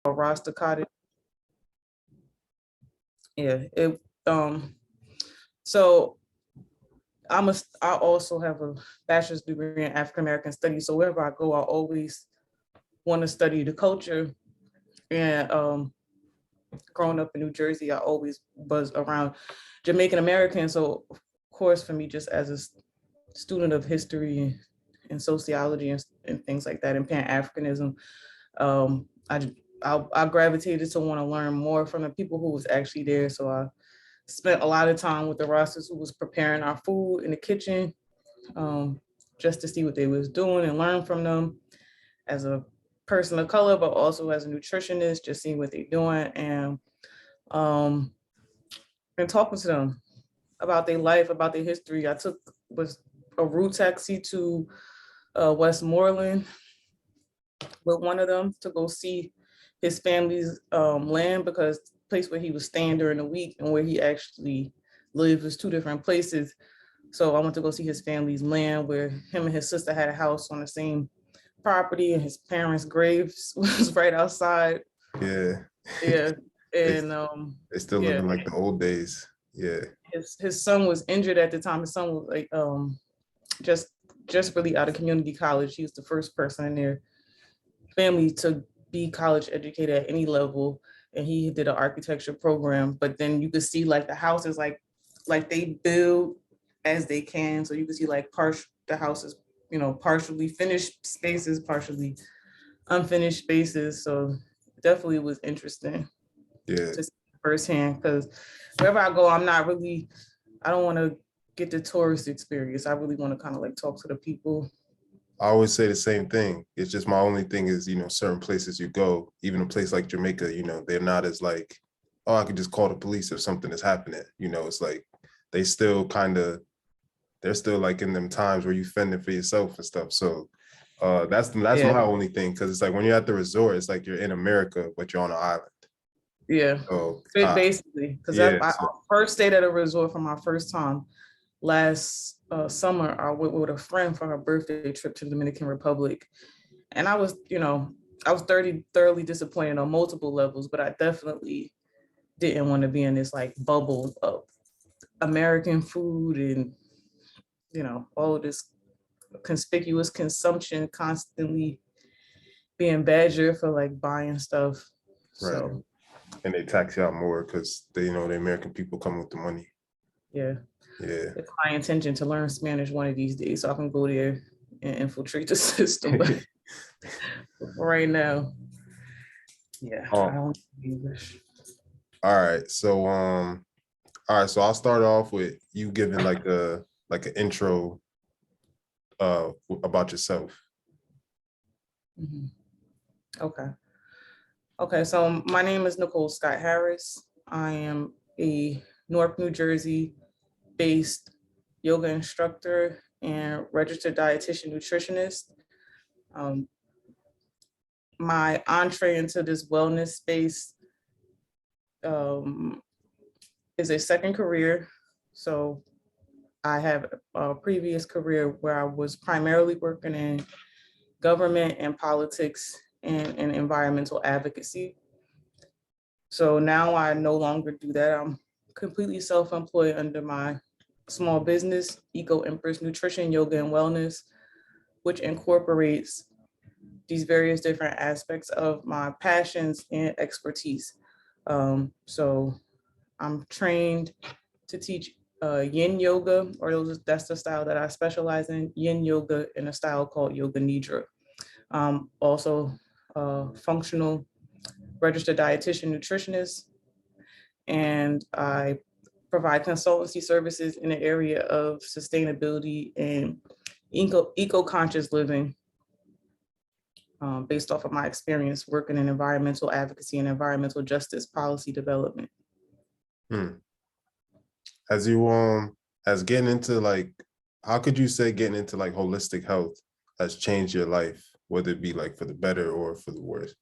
Rasta Cottage. Yeah, so I also have a bachelor's degree in African American studies. So wherever I go, I always want to study the culture. And growing up in New Jersey, I always was around Jamaican American. So of course, for me, just as a student of history and sociology and things like that, and Pan-Africanism, um, I, I gravitated to want to learn more from the people who was actually there. So I spent a lot of time with the Rastas who was preparing our food in the kitchen, just to see what they was doing and learn from them as a person of color, but also as a nutritionist, just seeing what they're doing um, and talking to them about their life, about their history. I was a route taxi to Westmoreland with one of them to go see his family's land, because the place where he was staying during the week and where he actually lived was two different places. So I went to go see his family's land, where him and his sister had a house on the same property, and his parents' graves was right outside. Yeah. Yeah. And they still living like the old days. Yeah. His son was injured at the time. His son was like just really out of community college. He was the first person in their family to be college educated at any level, and he did an architecture program. But then you could see like the houses like they build as they can. So you could see like the houses, partially finished spaces, partially unfinished spaces. So definitely was interesting. Yeah. To see firsthand, because wherever I go, I don't want to get the tourist experience. I really want to kind of like talk to the people. I always say the same thing. It's just my only thing is, certain places you go, even a place like Jamaica, they're not as like, oh, I could just call the police if something is happening. It's like they're still like in them times where you fending for yourself and stuff. So that's my only thing, because it's like when you're at the resort, it's like you're in America, but you're on an island. Yeah, so basically, because I first stayed at a resort for my first time last summer. I went with a friend for her birthday trip to the Dominican Republic, and I was thoroughly disappointed on multiple levels, but I definitely didn't want to be in this like bubble of American food and all of this conspicuous consumption, constantly being badgered for like buying stuff. Right. So, and they tax you out more because they the American people come with the money. Yeah. It's my intention to learn Spanish one of these days, so I can go there and infiltrate the system. But right now, I don't speak English. All right. So so I'll start off with you giving like an intro about yourself. Mm-hmm. Okay, so my name is Nicole Scott Harris. I am a Newark, New Jersey based yoga instructor and registered dietitian nutritionist. My entree into this wellness space is a second career. So I have a previous career where I was primarily working in government and politics and environmental advocacy. So now I no longer do that. I'm completely self-employed under my small business, EcoEmpress Nutrition, Yoga and Wellness, which incorporates these various different aspects of my passions and expertise. So I'm trained to teach yin yoga, that's the style that I specialize in, yin yoga in a style called yoga nidra. Also functional registered dietitian nutritionist, and I provide consultancy services in the area of sustainability and eco-conscious living, based off of my experience working in environmental advocacy and environmental justice policy development. As you as getting into like, how could you say getting into like holistic health has changed your life, whether it be like for the better or for the worse?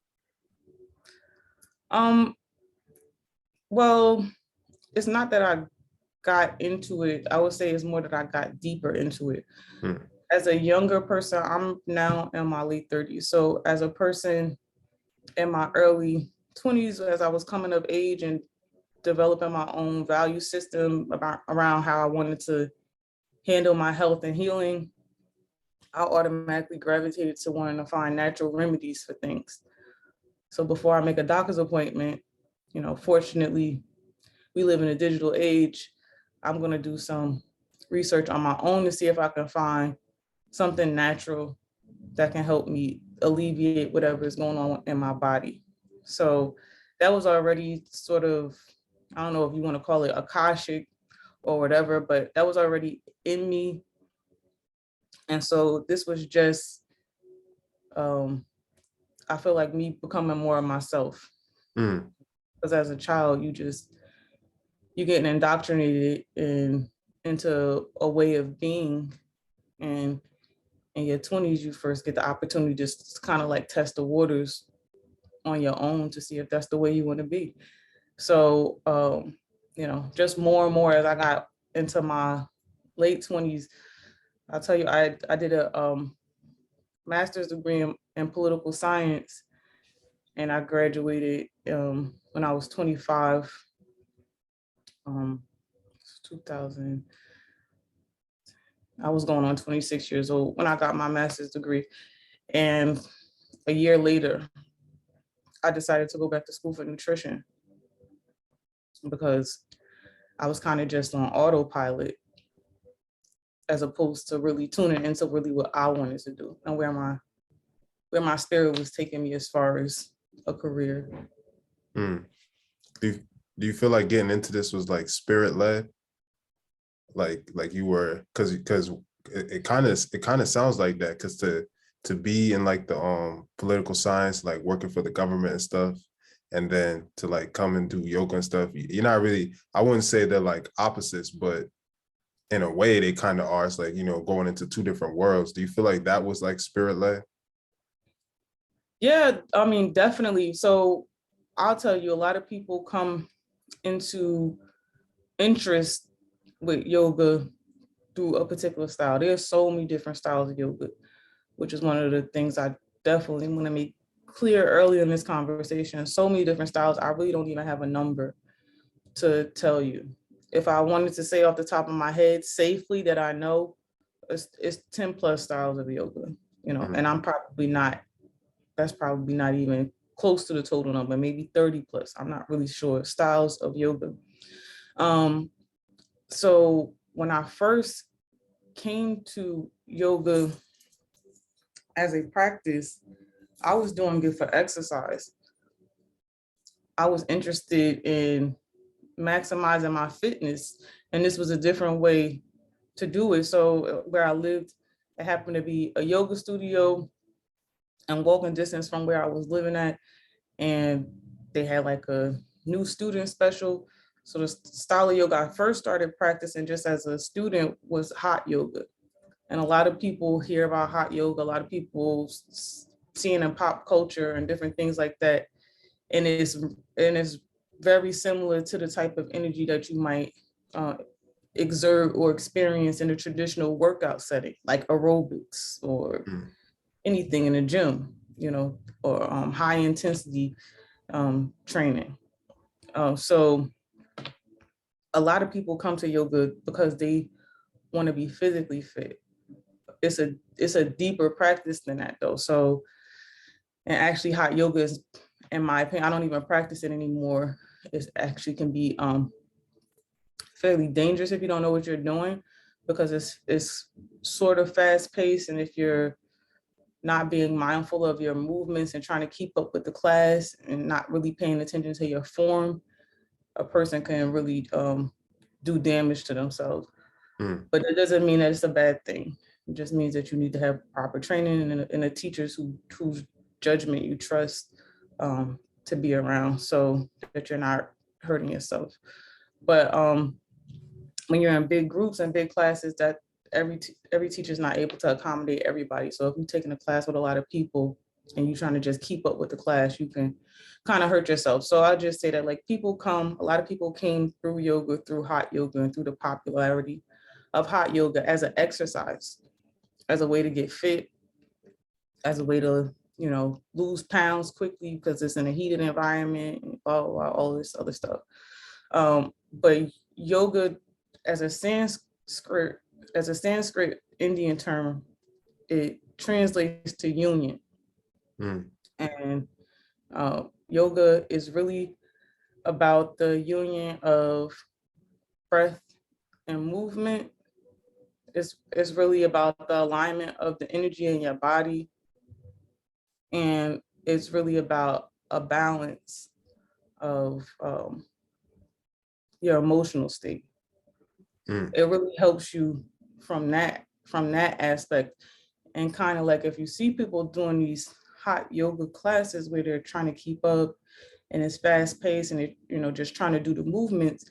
Well, it's not that I got into it. I would say it's more that I got deeper into it. As a younger person, I'm now in my late 30s. So as a person in my early 20s as I was coming of age and developing my own value system around how I wanted to handle my health and healing, I automatically gravitated to wanting to find natural remedies for things. So before I make a doctor's appointment, fortunately, we live in a digital age. I'm going to do some research on my own to see if I can find something natural that can help me alleviate whatever is going on in my body. So that was already sort of, I don't know if you want to call it Akashic or whatever, but that was already in me. And so this was just, I feel like me becoming more of myself. Mm. Because as a child, you getting indoctrinated into a way of being. And in your 20s, you first get the opportunity to just kind of like test the waters on your own to see if that's the way you want to be. So, just more and more as I got into my late 20s, I'll tell you, I did a master's degree in political science, and I graduated when I was 25, 2000. I was going on 26 years old when I got my master's degree. And a year later, I decided to go back to school for nutrition because I was kind of just on autopilot as opposed to really tuning into really what I wanted to do and where my spirit was taking me as far as a career. Mm. Do you feel like getting into this was like spirit led? Like you were, because it kind of sounds like that, because to be in like the political science, like working for the government and stuff, and then to like come and do yoga and stuff, you're not really, I wouldn't say they're like opposites, but in a way they kind of are. It's like, going into two different worlds. Do you feel like that was like spirit led? Yeah, I mean, definitely. So I'll tell you, a lot of people come into interest with yoga through a particular style. There's so many different styles of yoga, which is one of the things I definitely want to make clear early in this conversation. So many different styles. I really don't even have a number to tell you. If I wanted to say off the top of my head safely that I know, it's 10 plus styles of yoga, and that's probably not even close to the total number, maybe 30 plus. I'm not really sure. Styles of yoga. So when I first came to yoga as a practice, I was doing it for exercise. I was interested in maximizing my fitness, and this was a different way to do it. So where I lived, it happened to be a yoga studio and walking distance from where I was living at. And they had like a new student special. So the style of yoga I first started practicing just as a student was hot yoga. And a lot of people hear about hot yoga, a lot of people seeing in pop culture and different things like that. And it's very similar to the type of energy that you might exert or experience in a traditional workout setting, like aerobics or anything in the gym, or high intensity training. So a lot of people come to yoga because they want to be physically fit. It's a deeper practice than that though. So, and actually hot yoga is, in my opinion, I don't even practice it anymore. It actually can be fairly dangerous if you don't know what you're doing, because it's sort of fast paced, and if you're not being mindful of your movements and trying to keep up with the class and not really paying attention to your form, a person can really do damage to themselves. But it doesn't mean that it's a bad thing. It just means that you need to have proper training and a teachers whose judgment you trust to be around, so that you're not hurting yourself. But when you're in big groups and big classes, that every teacher is not able to accommodate everybody. So if you're taking a class with a lot of people and you're trying to just keep up with the class, you can kind of hurt yourself. So I'll just say that like a lot of people came through yoga, through hot yoga, and through the popularity of hot yoga as an exercise, as a way to get fit, as a way to lose pounds quickly because it's in a heated environment, and blah, blah, blah, all this other stuff. But yoga as a Sanskrit Indian term, it translates to union. And yoga is really about the union of breath and movement. It's really about the alignment of the energy in your body. And it's really about a balance of your emotional state. It really helps you from that aspect. And kind of like if you see people doing these hot yoga classes where they're trying to keep up and it's fast paced and they're just trying to do the movements,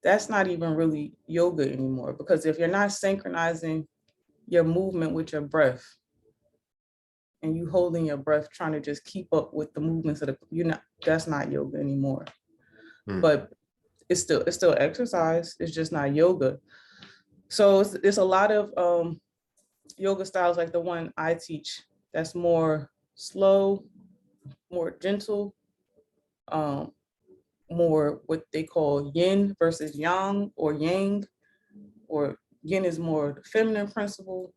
that's not even really yoga anymore. Because if you're not synchronizing your movement with your breath and you holding your breath trying to just keep up with the movements of that's not yoga anymore. But it's still exercise, it's just not yoga. So it's a lot of yoga styles like the one I teach that's more slow, more gentle, more what they call yin versus yang or yang, or yin is more the feminine principle,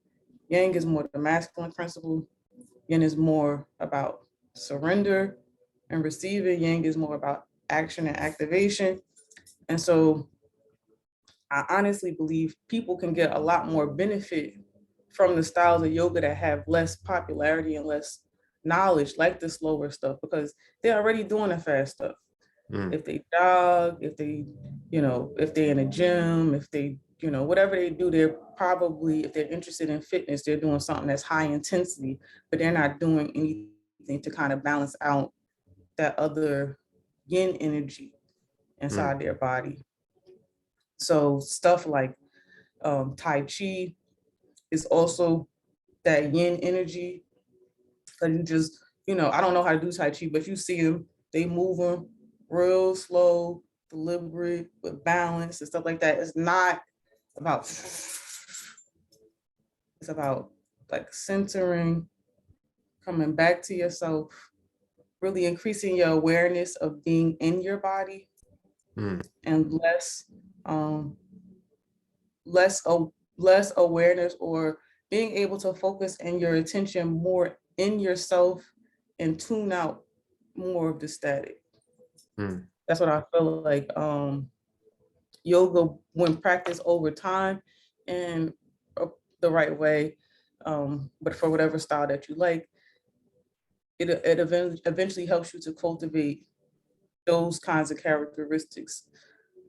yang is more the masculine principle. Yin is more about surrender and receiving, yang is more about action and activation. And so I honestly believe people can get a lot more benefit from the styles of yoga that have less popularity and less knowledge, like the slower stuff, because they're already doing the fast stuff. If they jog, if they, if they're in a gym, if they, whatever they do, they're probably, if they're interested in fitness, they're doing something that's high intensity, but they're not doing anything to kind of balance out that other yin energy inside their body. So stuff like Tai Chi is also that yin energy. Cause you just, I don't know how to do Tai Chi, but you see them, they move them real slow, deliberate, with balance and stuff like that. It's not about, it's about like centering, coming back to yourself, really increasing your awareness of being in your body, and less awareness, or being able to focus in your attention more in yourself and tune out more of the static. That's what I feel like yoga, when practiced over time and the right way, but for whatever style that you like, it eventually helps you to cultivate those kinds of characteristics.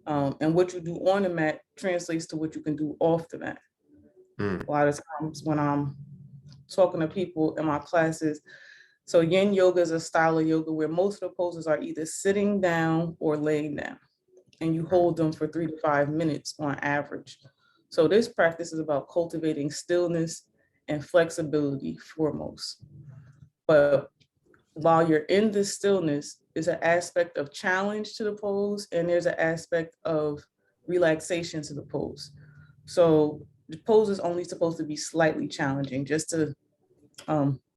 And what you do on the mat translates to what you can do off the mat. A lot of times when I'm talking to people in my classes, so yin yoga is a style of yoga where most of the poses are either sitting down or laying down, and you hold them for 3 to 5 minutes on average. So this practice is about cultivating stillness and flexibility foremost. But while you're in the stillness, there's an aspect of challenge to the pose, and there's an aspect of relaxation to the pose. So the pose is only supposed to be slightly challenging, just to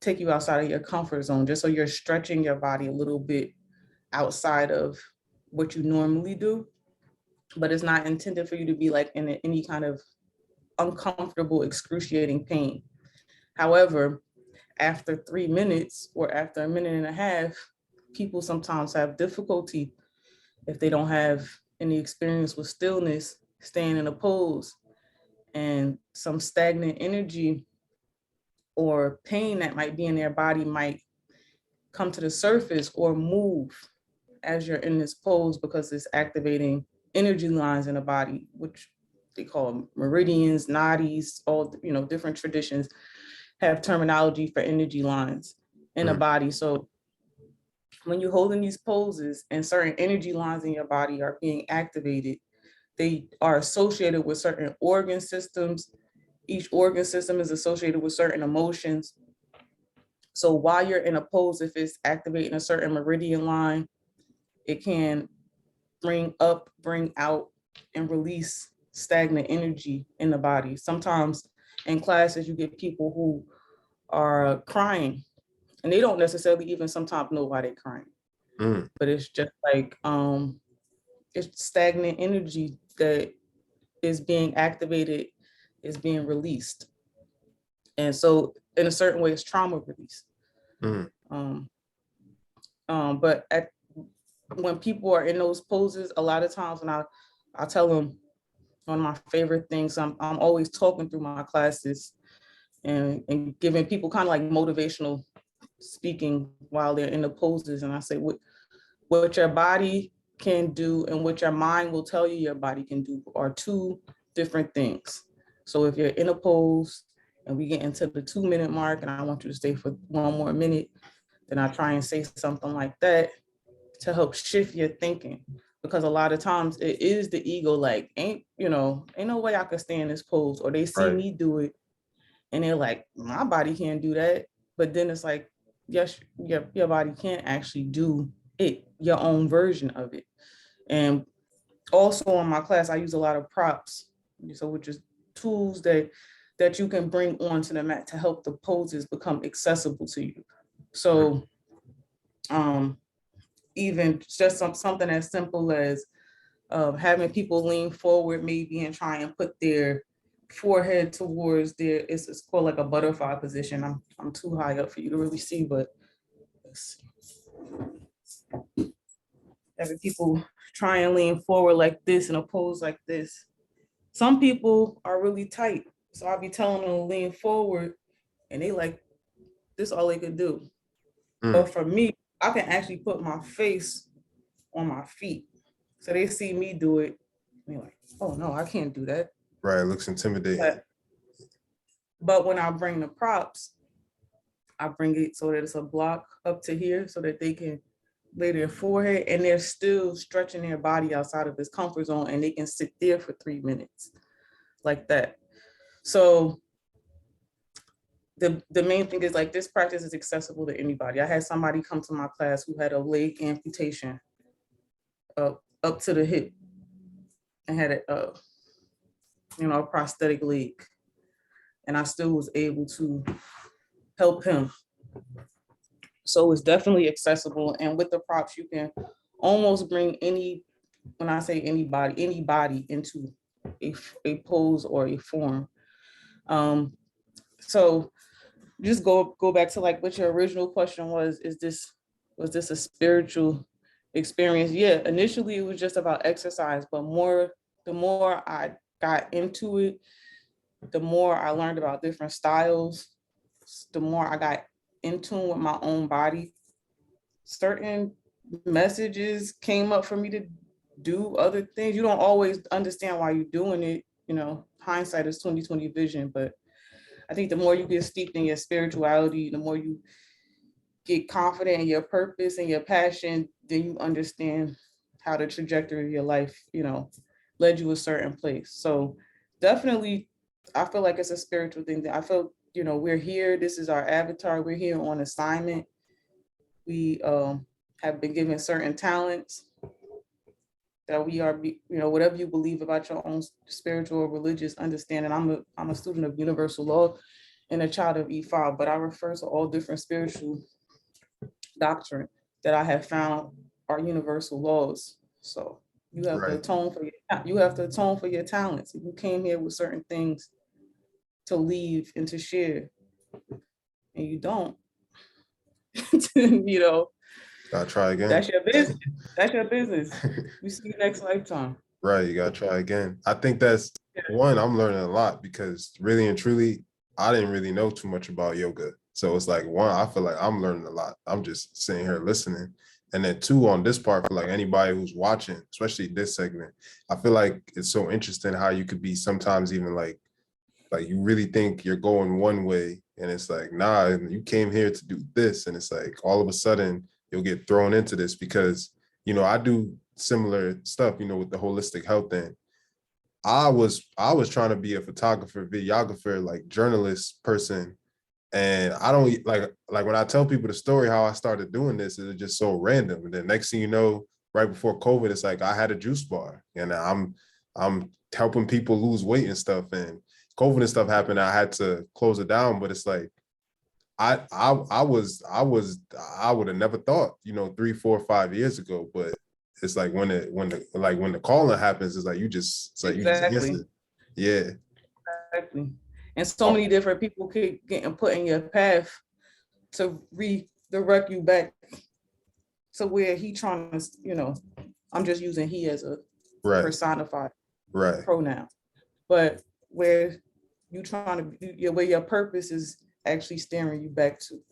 take you outside of your comfort zone, just so you're stretching your body a little bit outside of what you normally do. But it's not intended for you to be like in any kind of uncomfortable, excruciating pain. However, after 3 minutes or after a minute and a half, people sometimes have difficulty, if they don't have any experience with stillness, staying in a pose, and some stagnant energy or pain that might be in their body might come to the surface or move as you're in this pose, because it's activating energy lines in the body, which they call meridians, nadis, all, different traditions have terminology for energy lines in the body. So when you're holding these poses and certain energy lines in your body are being activated, they are associated with certain organ systems. Each organ system is associated with certain emotions. So while you're in a pose, if it's activating a certain meridian line, it can bring up, bring out, and release stagnant energy in the body. Sometimes in classes, you get people who are crying and they don't necessarily even sometimes know why they're crying. But it's just like it's stagnant energy that is being activated, is being released. And so in a certain way, it's trauma release. But when people are in those poses, a lot of times when I tell them, one of my favorite things, I'm always talking through my classes and giving people kind of like motivational speaking while they're in the poses. And I say, what your body can do and what your mind will tell you your body can do are two different things. So if you're in a pose and we get into the 2-minute mark and I want you to stay for 1 more minute, then I try and say something like that to help shift your thinking. Because a lot of times it is the ego, like, ain't no way I could stay in this pose, or they see me do it and they're like, my body can't do that. But then it's like, yes, your body can't actually do it, your own version of it. And also in my class, I use a lot of props, so which is tools that you can bring onto the mat to help the poses become accessible to you. So even just something as simple as having people lean forward maybe and try and put their forehead towards their, it's called like a butterfly position. I'm too high up for you to really see, but having people try and lean forward like this in a pose like this. Some people are really tight, so I'll be telling them to lean forward and they like, this all they could do. But for me, I can actually put my face on my feet. So they see me do it, and they're like, oh no, I can't do that. Right, it looks intimidating. But when I bring the props, I bring it so that it's a block up to here so that they can lay their forehead and they're still stretching their body outside of this comfort zone and they can sit there for 3 minutes like that. So the main thing is like this practice is accessible to anybody. I had somebody come to my class who had a leg amputation up to the hip and had a prosthetic leg. And I still was able to help him. So it's definitely accessible. And with the props, you can almost bring when I say anybody into a pose or a form. So just go back to like what your original question was this a spiritual experience? Yeah, initially it was just about exercise, but the more I got into it, the more I learned about different styles, the more I got in tune with my own body. Certain messages came up for me to do other things. You don't always understand why you're doing it. Hindsight is 20/20 vision, but I think the more you get steeped in your spirituality, the more you get confident in your purpose and your passion, then you understand how the trajectory of your life, led you a certain place. So definitely, I feel like it's a spiritual thing. That I feel, we're here. This is our avatar. We're here on assignment. We have been given certain talents that we are, whatever you believe about your own spiritual or religious understanding. I'm a student of universal law and a child of E5, but I refer to all different spiritual doctrine that I have found are universal laws. So you have to atone for your talents. If you came here with certain things to leave and to share, and you don't, gotta try again. That's your business. That's your business. We see you next lifetime. Right, you gotta try again. I think that's one, I'm learning a lot because really and truly, I didn't really know too much about yoga. So it's like, one, I feel like I'm learning a lot. I'm just sitting here listening. And then two, on this part, for like anybody who's watching, especially this segment, I feel like it's so interesting how you could be sometimes even like you really think you're going one way and it's like, nah, you came here to do this. And it's like, all of a sudden you'll get thrown into this because, I do similar stuff, with the holistic health thing. I was trying to be a photographer, videographer, like journalist person. And I don't like when I tell people the story, how I started doing this, it's just so random. And then next thing you know, right before COVID, it's like I had a juice bar and I'm helping people lose weight and stuff. And COVID and stuff happened. I had to close it down, but it's like, I would have never thought, 3, 4, 5 years ago, but it's like when the calling happens, it's like you just Exactly. answer. Yeah. Exactly. And so many different people keep getting put in your path to redirect you back to where he trying to, I'm just using he as a Right. personified Right. pronoun, but where you trying to, where your purpose is actually steering you back to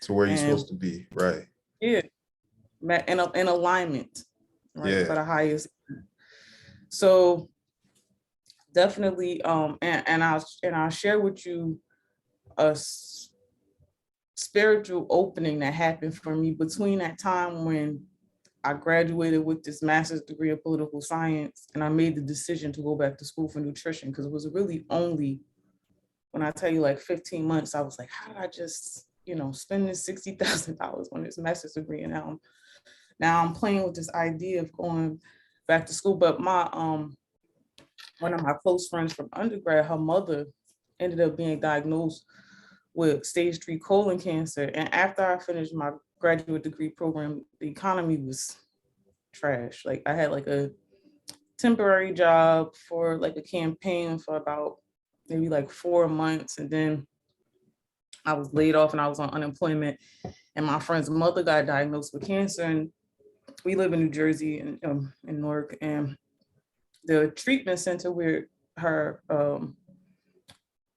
where you're and supposed to be. Right. yeah, in alignment, right, Yeah. for the highest. So definitely, and I'll share with you a spiritual opening that happened for me between that time when I graduated with this master's degree of political science, and I made the decision to go back to school for nutrition, because it was really only, when I tell you, like 15 months, I was like, how did I just, spend this $60,000 on this master's degree? And now I'm playing with this idea of going back to school. But my one of my close friends from undergrad, her mother ended up being diagnosed with stage 3 colon cancer. And after I finished my graduate degree program, the economy was trash. Like I had like a temporary job for like a campaign for about maybe like 4 months. And then I was laid off and I was on unemployment. And my friend's mother got diagnosed with cancer. And we live in New Jersey and in Newark. And the treatment center where her,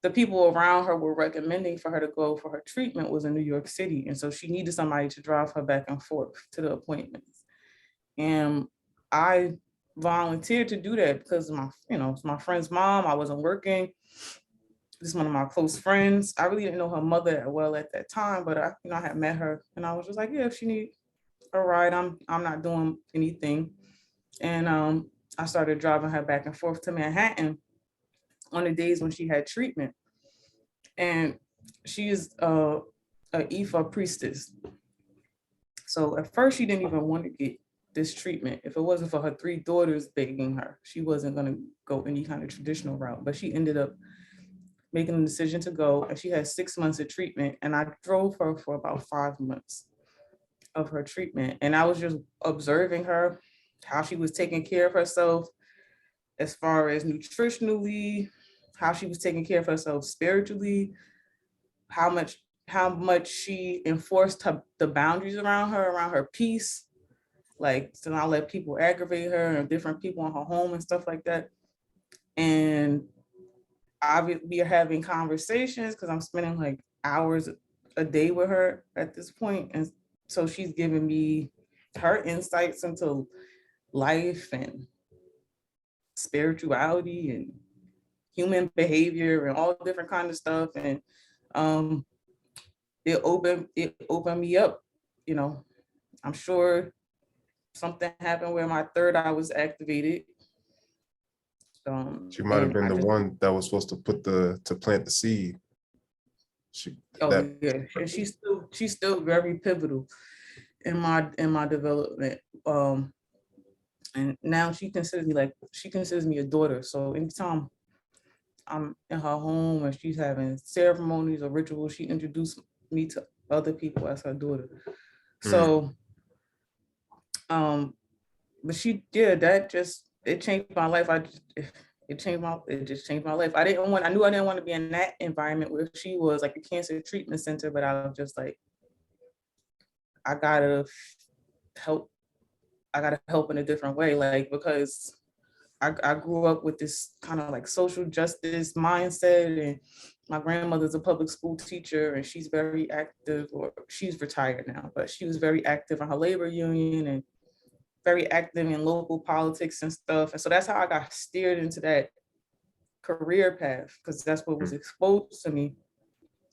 the people around her were recommending for her to go for her treatment was in New York City. And so she needed somebody to drive her back and forth to the appointments. And I volunteered to do that because it's my friend's mom. I wasn't working. This is one of my close friends. I really didn't know her mother that well at that time, but I had met her and I was just like, yeah, if she need a ride, I'm not doing anything. And I started driving her back and forth to Manhattan on the days when she had treatment. And she is a Ifa priestess. So at first she didn't even want to get this treatment. If it wasn't for her 3 daughters begging her, she wasn't going to go any kind of traditional route. But she ended up making the decision to go, and she had 6 months of treatment. And I drove her for about 5 months of her treatment. And I was just observing her, how she was taking care of herself as far as nutritionally, how she was taking care of herself spiritually, how much she enforced the boundaries around her peace, like to not let people aggravate her and different people in her home and stuff like that. And we are having conversations because I'm spending like hours a day with her at this point. And so she's giving me her insights into life and spirituality and human behavior and all different kinds of stuff. And it opened me up. I'm sure something happened where my third eye was activated. She might have been the one that was supposed to plant the seed. Yeah, and she's still very pivotal in my development. And now she considers me a daughter. So anytime I'm in her home and she's having ceremonies or rituals, she introduced me to other people as her daughter. So, but it changed my life. It just changed my life. I knew I didn't want to be in that environment where she was, like a cancer treatment center, but I was just like, I gotta help in a different way. Like, because I grew up with this kind of like social justice mindset, and my grandmother's a public school teacher and she's very active, or she's retired now, but she was very active in her labor union and very active in local politics and stuff. And so that's how I got steered into that career path, because that's what was exposed to me.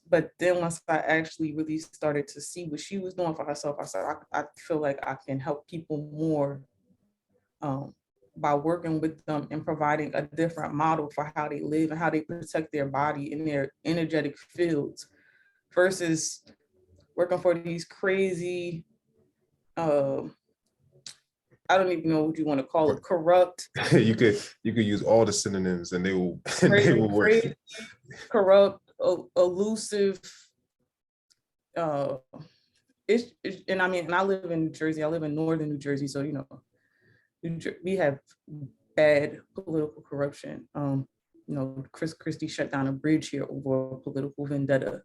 But then once I actually really started to see what she was doing for herself, I said, I feel like I can help people more by working with them and providing a different model for how they live and how they protect their body in their energetic fields, versus working for these crazy, I don't even know what you want to call it, corrupt. You could use all the synonyms and they will work. Crazy, corrupt, elusive uh, and I mean, and I live in New Jersey. I live in northern New Jersey, so we have bad political corruption. Chris Christie shut down a bridge here over a political vendetta.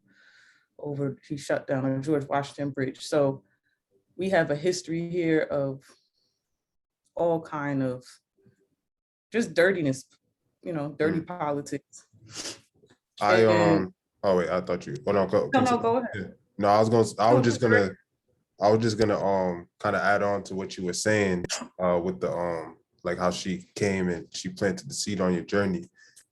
He shut down a George Washington bridge. So we have a history here of all kind of just dirtiness, dirty Mm. politics. I And oh wait, I thought you. Oh no, no, continue. go ahead. Yeah. No, I was going. I was No, just gonna. I was just gonna kind of add on to what you were saying with the like how she came and she planted the seed on your journey.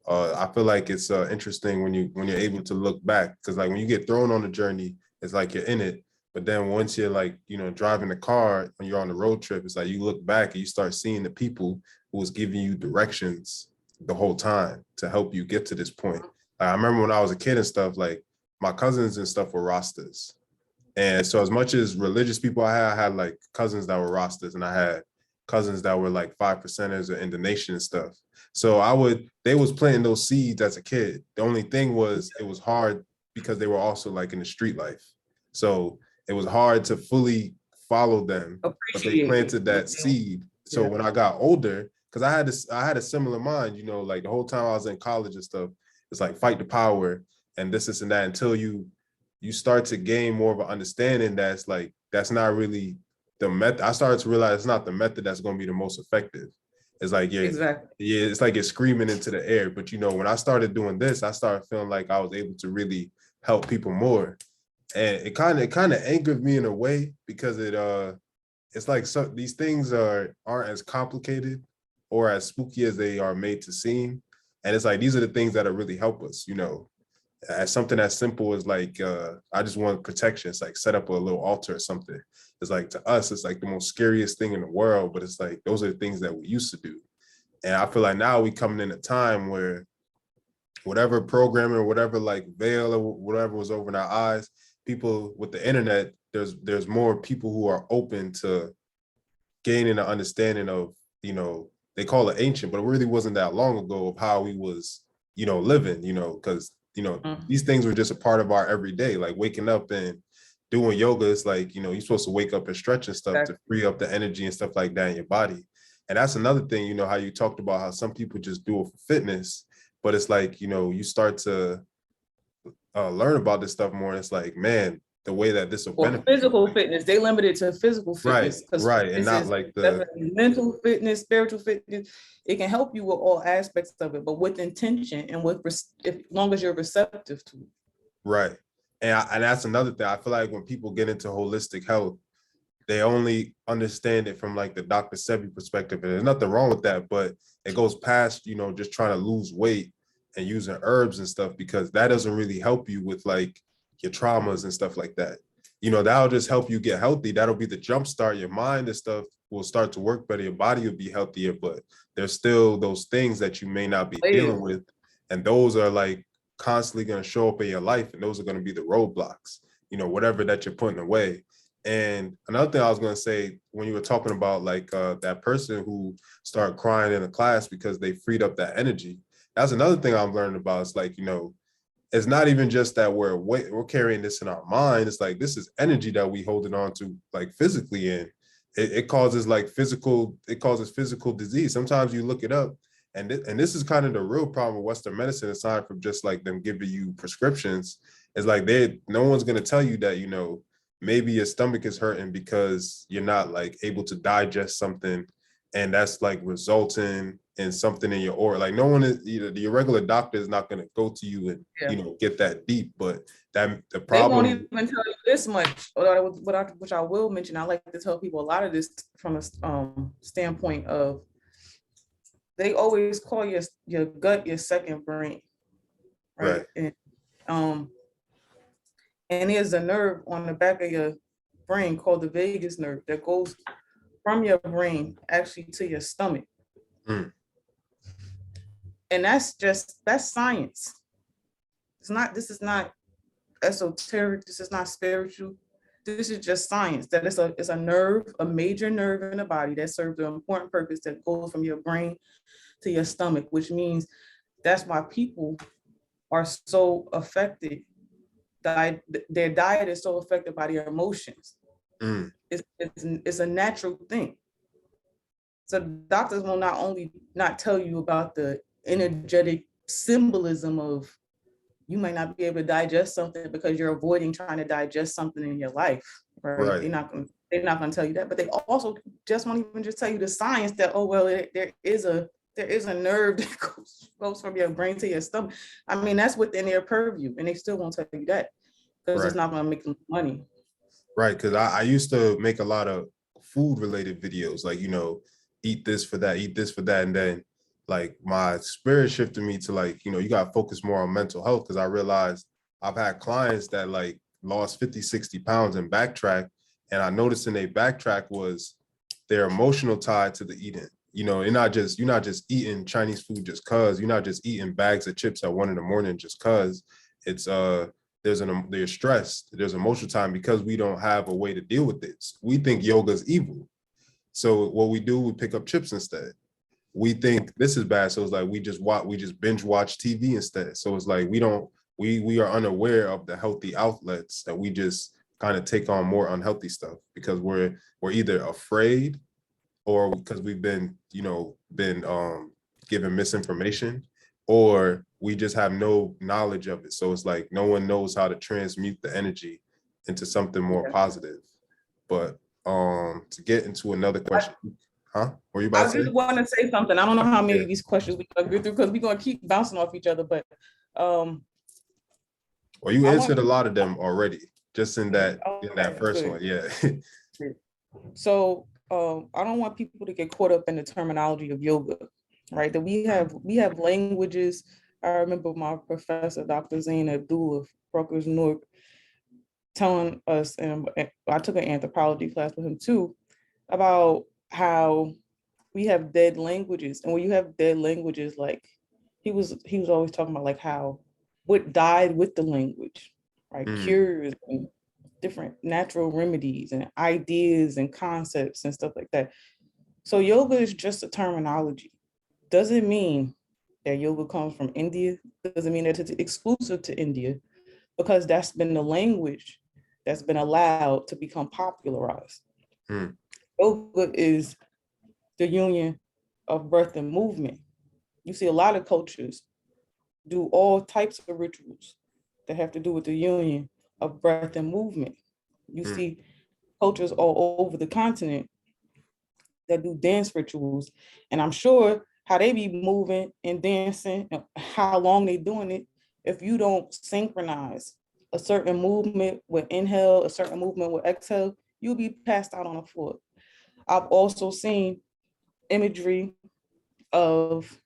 I feel like it's interesting when you're able to look back, because like when you get thrown on a journey, it's like you're in it. But then once you're like, driving the car when you're on the road trip, it's like you look back and you start seeing the people who was giving you directions the whole time to help you get to this point. Like, I remember when I was a kid and stuff, like my cousins and stuff were Rastas. And so as much as religious people I had like cousins that were Rastas, and I had cousins that were like 5%ers or in the nation and stuff. So they was planting those seeds as a kid. The only thing was it was hard because they were also like in the street life. So it was hard to fully follow them, but they appreciate planted that seed. So yeah. when I got older, because I had a similar mind, like the whole time I was in college and stuff, it's like fight the power and this and that until you start to gain more of an understanding that's like, that's not really the method. I started to realize it's not the method that's going to be the most effective. It's like, Exactly. it's like it's screaming into the air. But when I started doing this, I started feeling like I was able to really help people more. And it kind of angered me in a way because it's like these things aren't as complicated or as spooky as they are made to seem. And it's like these are the things that really help us, as something as simple as like I just want protection. It's like set up a little altar or something. It's like to us, it's like the most scariest thing in the world, but it's like those are the things that we used to do. And I feel like now we coming in a time where whatever programming or whatever like veil or whatever was over in our eyes, people with the internet, there's more people who are open to gaining an understanding of, they call it ancient, but it really wasn't that long ago of how we was, living, because, these things were just a part of our everyday, like waking up and doing yoga. It's like, you're supposed to wake up and stretch and stuff to free up the energy and stuff like that in your body. And that's another thing, how you talked about how some people just do it for fitness, but it's like, you start to learn about this stuff more. And it's like, man, the way that this will Or benefit you. physical fitness. They limit it to physical Right, fitness because right. And this not is like definitely mental fitness, spiritual fitness. It can help you with all aspects of it, but with intention and as long as you're receptive to it. right. And that's another thing. I feel like when people get into holistic health, they only understand it from like the Dr. Sebi perspective. And there's nothing wrong with that, but it goes past, just trying to lose weight and using herbs and stuff, because that doesn't really help you with like your traumas and stuff like that. That'll just help you get healthy. That'll be the jump start. Your mind and stuff will start to work better. Your body will be healthier, but there's still those things that you may not be dealing with. And those are like constantly going to show up in your life. And those are going to be the roadblocks, whatever that you're putting away. And another thing I was going to say, when you were talking about like that person who started crying in a class because they freed up that energy, that's another thing I'm learning about. It's like, it's not even just that we're carrying this in our mind. It's like, this is energy that we holding on to like physically. And it causes physical disease. Sometimes you look it up, and this is kind of the real problem with Western medicine, aside from just like them giving you prescriptions. It's like no one's going to tell you that, maybe your stomach is hurting because you're not like able to digest something, and that's like resulting in something in your aura. Like no one is, your regular doctor is not going to go to you and get that deep. But that the problem, they won't even tell you this much. Which I will mention, I like to tell people a lot of this from a standpoint of, they always call your gut your second brain, right? And there's a nerve on the back of your brain called the vagus nerve that goes from your brain actually to your stomach. Mm. And that's science. This is not esoteric. This is not spiritual. This is just science. That it's a nerve, a major nerve in the body that serves an important purpose that goes from your brain to your stomach, which means that's why people are so affected their diet is so affected by their emotions. Mm. It's a natural thing. So doctors will not only not tell you about the energetic symbolism of you might not be able to digest something because you're avoiding trying to digest something in your life, right? Right. They're not going to tell you that, but they also just won't even just tell you the science that, oh well, there is a nerve that goes from your brain to your stomach. I mean, that's within their purview, and they still won't tell you that because it's Right. not going to make them money. Right. Because I used to make a lot of food related videos, like, eat this for that, eat this for that. And then like my spirit shifted me to like, you got to focus more on mental health, because I realized I've had clients that like lost 50, 60 pounds and backtrack. And I noticed in their backtrack was their emotional tie to the eating. You're not just eating Chinese food just cause, you're not just eating bags of chips at 1 a.m. just cause. It's there's stress, there's emotional time, because we don't have a way to deal with this. We think yoga is evil. So what we do, we pick up chips instead. We think this is bad. So it's like we just binge watch TV instead. So it's like we are unaware of the healthy outlets, that we just kind of take on more unhealthy stuff because we're either afraid, or because we've been given misinformation, or we just have no knowledge of it. So it's like no one knows how to transmute the energy into something more positive. But to get into another question, huh? Were you about I to say? just want to say something. I don't know how many Yeah. of these questions we can go through because we're going to keep bouncing off each other, but Well, you I answered want a lot of them already, just in that okay, first good. one. Yeah. So I don't want people to get caught up in the terminology of yoga, right? That we have languages. I remember my professor, Dr. Zain Abdul of Rutgers, Newark, telling us, and I took an anthropology class with him too, about how we have dead languages. And when you have dead languages, like he was always talking about like how what died with the language, right? Cures and different natural remedies and ideas and concepts and stuff like that. So yoga is just a terminology. Doesn't mean that yoga comes from India. Doesn't mean that it's exclusive to India, because that's been the language that's been allowed to become popularized. Yoga is the union of breath and movement. You see a lot of cultures do all types of rituals that have to do with the union of breath and movement. You see cultures all over the continent that do dance rituals, and I'm sure how they be moving and dancing and how long they doing it. If you don't synchronize a certain movement with inhale, a certain movement with exhale, you'll be passed out on the floor. I've also seen imagery of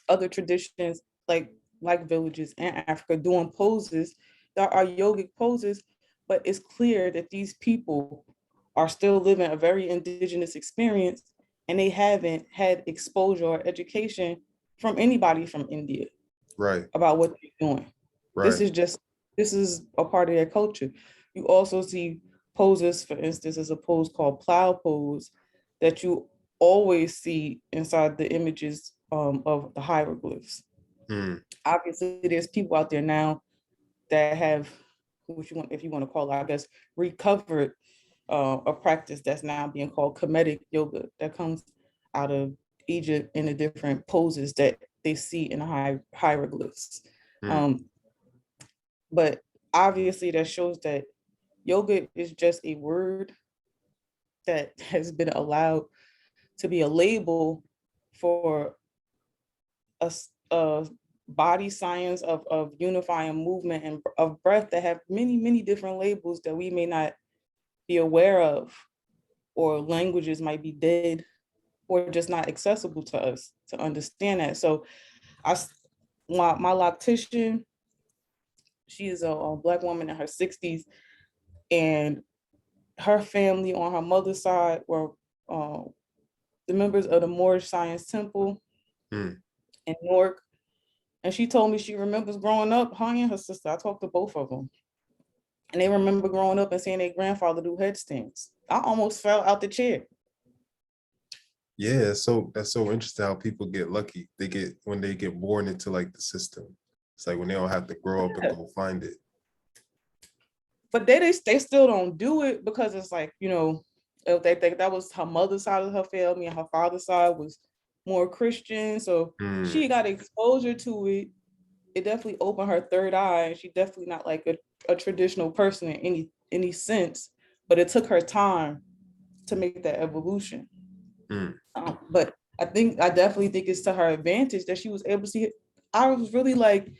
other traditions like villages in Africa doing poses that are yogic poses, but it's clear that these people are still living a very indigenous experience, and they haven't had exposure or education from anybody from India Right. about what they're doing. Right. This is a part of their culture. You also see poses, for instance, there's a pose called plow pose that you always see inside the images of the hieroglyphs. Obviously, there's people out there now that have, if you want to call it, I guess, recovered a practice that's now being called Kemetic yoga that comes out of Egypt in the different poses that they see in the hieroglyphs. But obviously, that shows that yoga is just a word that has been allowed to be a label for a body science of unifying movement and of breath that have many, many different labels that we may not be aware of, or languages might be dead or just not accessible to us to understand that. So my loctician, she is a Black woman in her 60s, and her family on her mother's side were the members of the Moorish Science Temple in Newark. And she told me she remembers growing up, her and her sister, I talked to both of them, and they remember growing up and seeing their grandfather do headstands. I almost fell out the chair. Yeah, so that's so interesting how people get lucky. When they get born into like the system. It's like when they don't have to grow up and go find it. but they still don't do it because it's like, if they think that was her mother's side of her family and her father's side was more Christian. So she got exposure to it. It definitely opened her third eye. And she definitely not like a traditional person in any sense, but it took her time to make that evolution. But I definitely think it's to her advantage that she was able to see it. I was really like,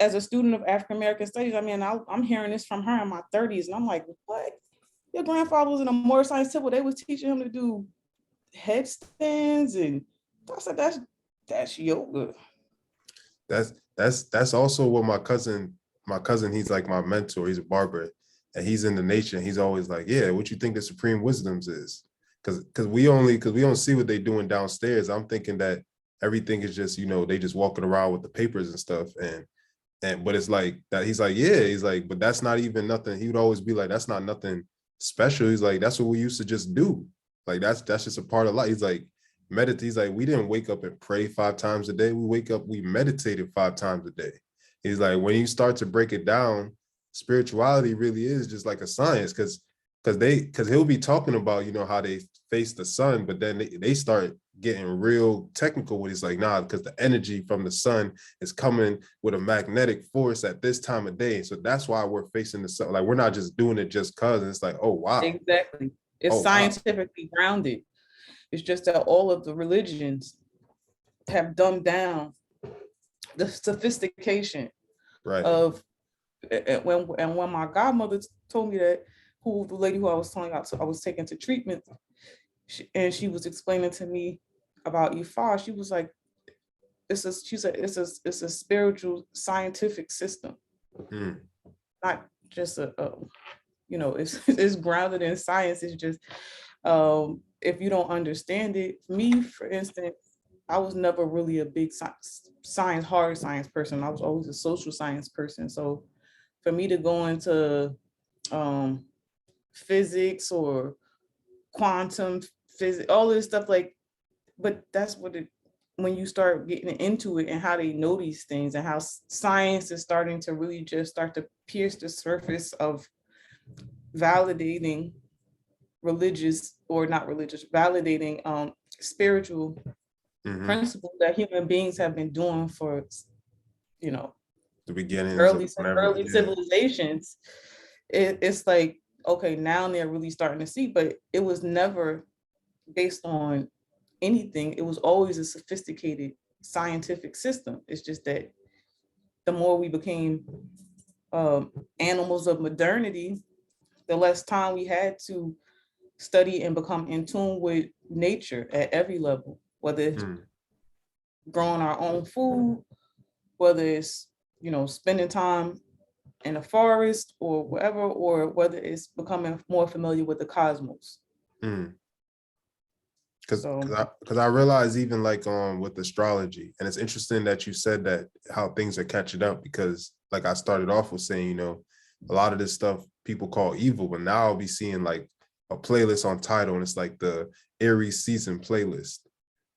as a student of African American studies, I mean, I'm hearing this from her in my 30s, and I'm like, what? Your grandfather was in a more science temple. They was teaching him to do headstands, and I said, that's yoga. That's also what my cousin, he's like my mentor. He's a barber, and he's in the nation. He's always like, yeah, what you think the supreme wisdoms is? Because we don't see what they're doing downstairs. I'm thinking that everything is just, they just walking around with the papers and stuff, but it's like that. He's like, yeah, he's like, but that's not even nothing. He would always be like, that's not nothing special. He's like, that's what we used to just do. Like that's just a part of life. He's like, meditate. He's like, we didn't wake up and pray 5 times a day. We meditated 5 times a day. He's like, when you start to break it down, spirituality really is just like a science, because he'll be talking about, how they face the sun, but then they start getting real technical with it. It's like, nah, because the energy from the sun is coming with a magnetic force at this time of day. So that's why we're facing the sun. Like, we're not just doing it just because. It's like, oh, wow. Exactly. It's scientifically grounded. It's just that all of the religions have dumbed down the sophistication of, and when my godmother told me that, the lady who I was telling I was taking to treatment, and she was explaining to me about Ifa, she was like, it's a spiritual scientific system, not just it's grounded in science. It's just if you don't understand it, me, for instance, I was never really a big hard science person. I was always a social science person. So for me to go into physics or quantum physics, all this stuff, like, but that's when you start getting into it and how they know these things and how science is starting to really just start to pierce the surface of validating validating spiritual principles that human beings have been doing for, the beginnings early civilizations. It's like, okay, now they're really starting to see, but it was never based on anything. It was always a sophisticated scientific system. It's just that the more we became animals of modernity, the less time we had to study and become in tune with nature at every level, whether it's growing our own food, whether it's, spending time in a forest or wherever, or whether it's becoming more familiar with the cosmos. Because I realize, even like with astrology, and it's interesting that you said that, how things are catching up, because like I started off with saying, a lot of this stuff people call evil, but now I'll be seeing like a playlist on Tidal, and it's like the Aries season playlist,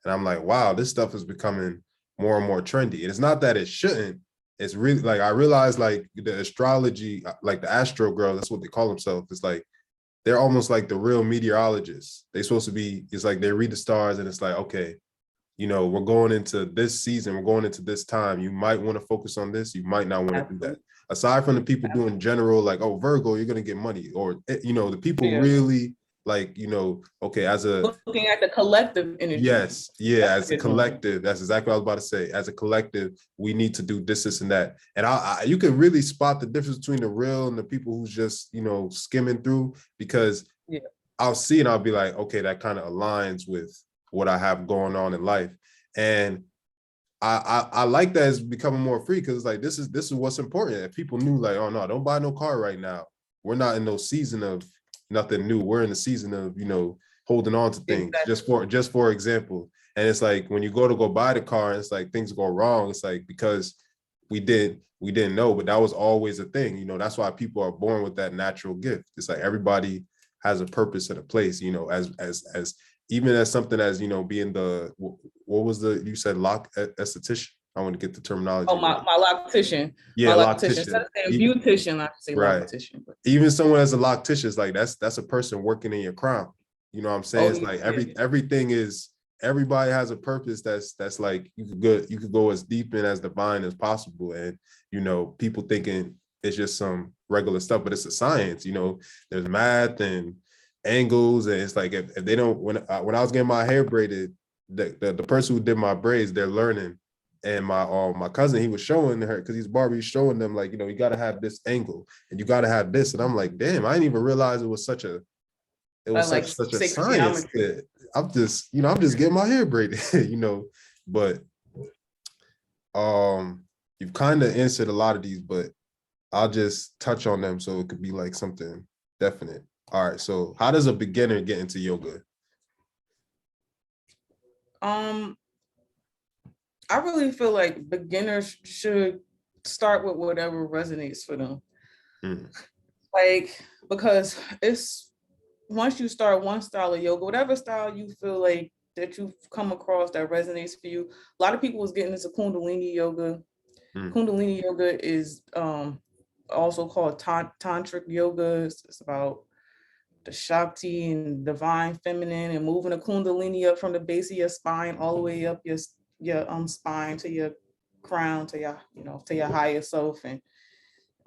and I'm like, wow, this stuff is becoming more and more trendy. And it's not that it shouldn't. It's really like, I realize like the astrology, like the Astro Girl, that's what they call themselves. It's like they're almost like the real meteorologists. They're supposed to be, it's like they read the stars, and it's like, okay, we're going into this season, we're going into this time. You might want to focus on this. You might not want to do that. Aside from the people doing general, like, oh, Virgo, you're going to get money. Or, the people really like, okay, as a looking at the collective energy. Yes. Yeah. As a collective, that's exactly what I was about to say. As a collective, we need to do this and that. And you can really spot the difference between the real and the people who's just, skimming through, because I'll see and I'll be like, okay, that kind of aligns with what I have going on in life. And I like that it's becoming more free, because it's like, this is what's important. If people knew, like, oh no, don't buy no car right now. We're not in no season of nothing new. We're in the season of, holding on to things. Exactly. just for example. And it's like, when you go buy the car, and it's like things go wrong, it's like, because we didn't know, but that was always a thing. That's why people are born with that natural gift. It's like everybody has a purpose and a place, as even as something as, being the, what was you said, esthetician? I want to get the terminology Oh, right. my loctician. Yeah, My loctician. Instead loctician. of saying beautician, I say Right. loctician. But Even someone as a loctician is like that's a person working in your crown. You know what I'm saying? oh It's yeah, like yeah. everything is everybody has a purpose that's like you could go as deep and as divine as possible. And you know, people thinking it's just some regular stuff, but it's a science. You know, there's math and angles, and it's like if they don't when I was getting my hair braided, the person who did my braids, they're learning. And my cousin, he was showing her because he's barber, he's showing them like, you know, you got to have this angle and you got to have this. And I'm like, damn, I didn't even realize it was Like such a sacred science geometry. that I'm just getting my hair braided, you know. But you've kind of answered a lot of these, but I'll just touch on them so it could be like something definite. All right. So how does a beginner get into yoga? Um, I really feel like beginners should start with whatever resonates for them. Mm, Like, because it's once you start one style of yoga, whatever style you feel like that you've come across that resonates for you. A lot of people was getting into Kundalini yoga. mm, Kundalini yoga is also called tantric yoga. It's about the Shakti and divine feminine and moving the Kundalini up from the base of your spine all the way up your spine to your crown to your to your higher self and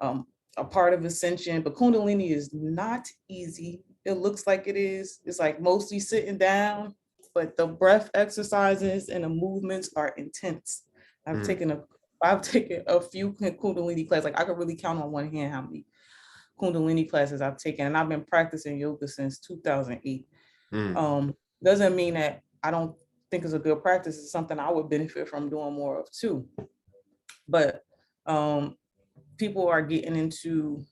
um a part of ascension. But Kundalini is not easy. It looks like it is. It's like mostly sitting down, but the breath exercises and the movements are intense. I've mm, taken a I've taken a few Kundalini classes. Like I could really count on one hand how many Kundalini classes I've taken, and I've been practicing yoga since 2008. mm, Doesn't mean that I don't think it's a good practice. It's something I would benefit from doing more of too. But um, people are getting into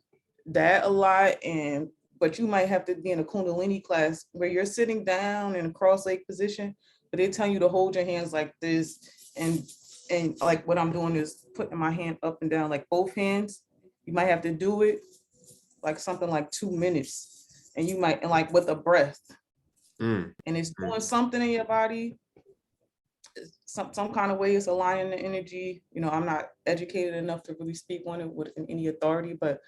that a lot, and but you might have to be in a Kundalini class where you're sitting down in a cross-leg position, but they tell you to hold your hands like this, and like what I'm doing is putting my hand up and down, like both hands. You might have to do it like something like 2 minutes, and you might and like with a breath, mm, and it's mm, doing something in your body. Some kind of way it's aligning the energy. I'm not educated enough to really speak on it with any authority, but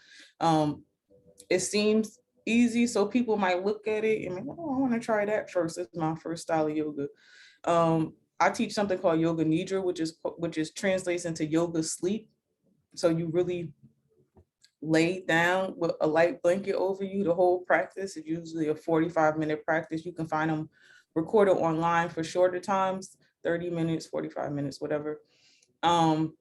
it seems easy. So people might look at it and like, oh, I want to try that first. It's my first style of yoga. I teach something called yoga nidra, which is translates into yoga sleep. So you really lay down with a light blanket over you. The whole practice is usually a 45-minute practice. You can find them recorded online for shorter times, 30 minutes, 45 minutes, whatever. And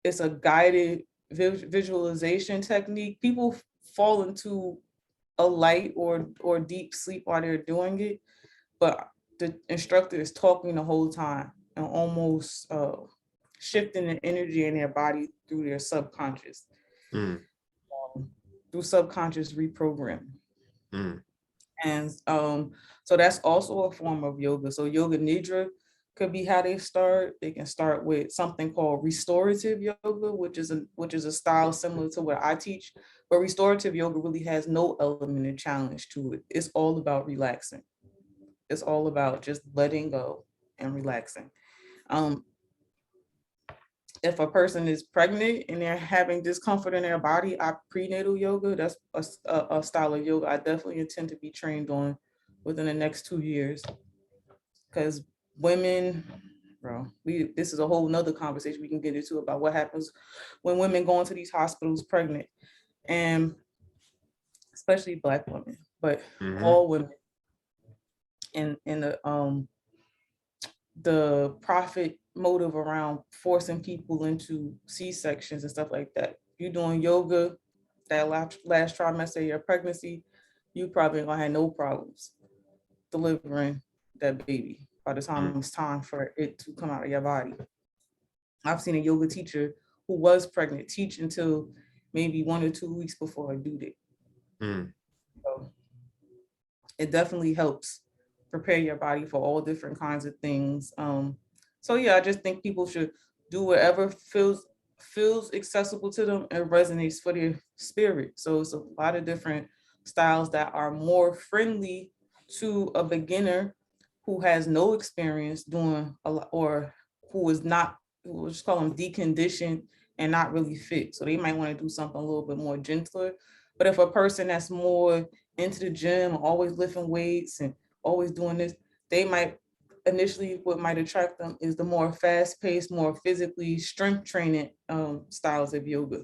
it's a guided visualization technique. People fall into a light or deep sleep while they're doing it, but the instructor is talking the whole time and almost shifting the energy in their body through their subconscious, mm, through subconscious reprogramming. mm, And so that's also a form of yoga. So yoga nidra could be how they start. They can start with something called restorative yoga, which is a style similar to what I teach. But restorative yoga really has no element of challenge to it. It's all about relaxing. It's all about just letting go and relaxing. Um, if a person is pregnant and they're having discomfort in their body, prenatal yoga, that's a style of yoga I definitely intend to be trained on within the next 2 years. Because women, bro, this is a whole nother conversation we can get into about what happens when women go into these hospitals pregnant, and especially Black women, but mm, all women in the profit motive around forcing people into C-sections and stuff like that. You doing yoga that last trimester of your pregnancy, you probably ain't gonna have no problems delivering that baby by the time mm, it's time for it to come out of your body. I've seen a yoga teacher who was pregnant teach until maybe 1 or 2 weeks before her due date. mm. So it definitely helps prepare your body for all different kinds of things. So yeah, I just think people should do whatever feels accessible to them and resonates for their spirit. So it's a lot of different styles that are more friendly to a beginner who has no experience doing a lot or who is not, we'll just call them deconditioned and not really fit. So they might want to do something a little bit more gentler. But if a person that's more into the gym, always lifting weights and always doing this, they might initially, what might attract them is the more fast-paced, more physically strength training styles of yoga.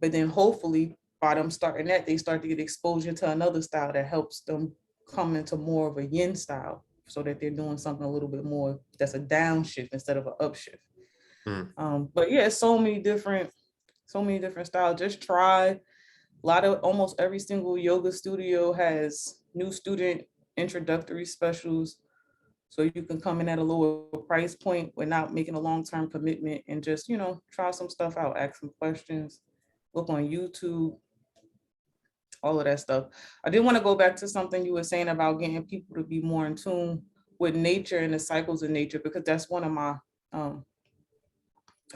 But then hopefully by them starting that, they start to get exposure to another style that helps them come into more of a yin style, so that they're doing something a little bit more that's a downshift instead of an upshift. But yeah, so many different styles. Just try. A lot of, almost every single yoga studio has new student introductory specials. So you can come in at a lower price point without making a long-term commitment, and just, try some stuff out, ask some questions, look on YouTube, all of that stuff. I did want to go back to something you were saying about getting people to be more in tune with nature and the cycles of nature, because that's one of my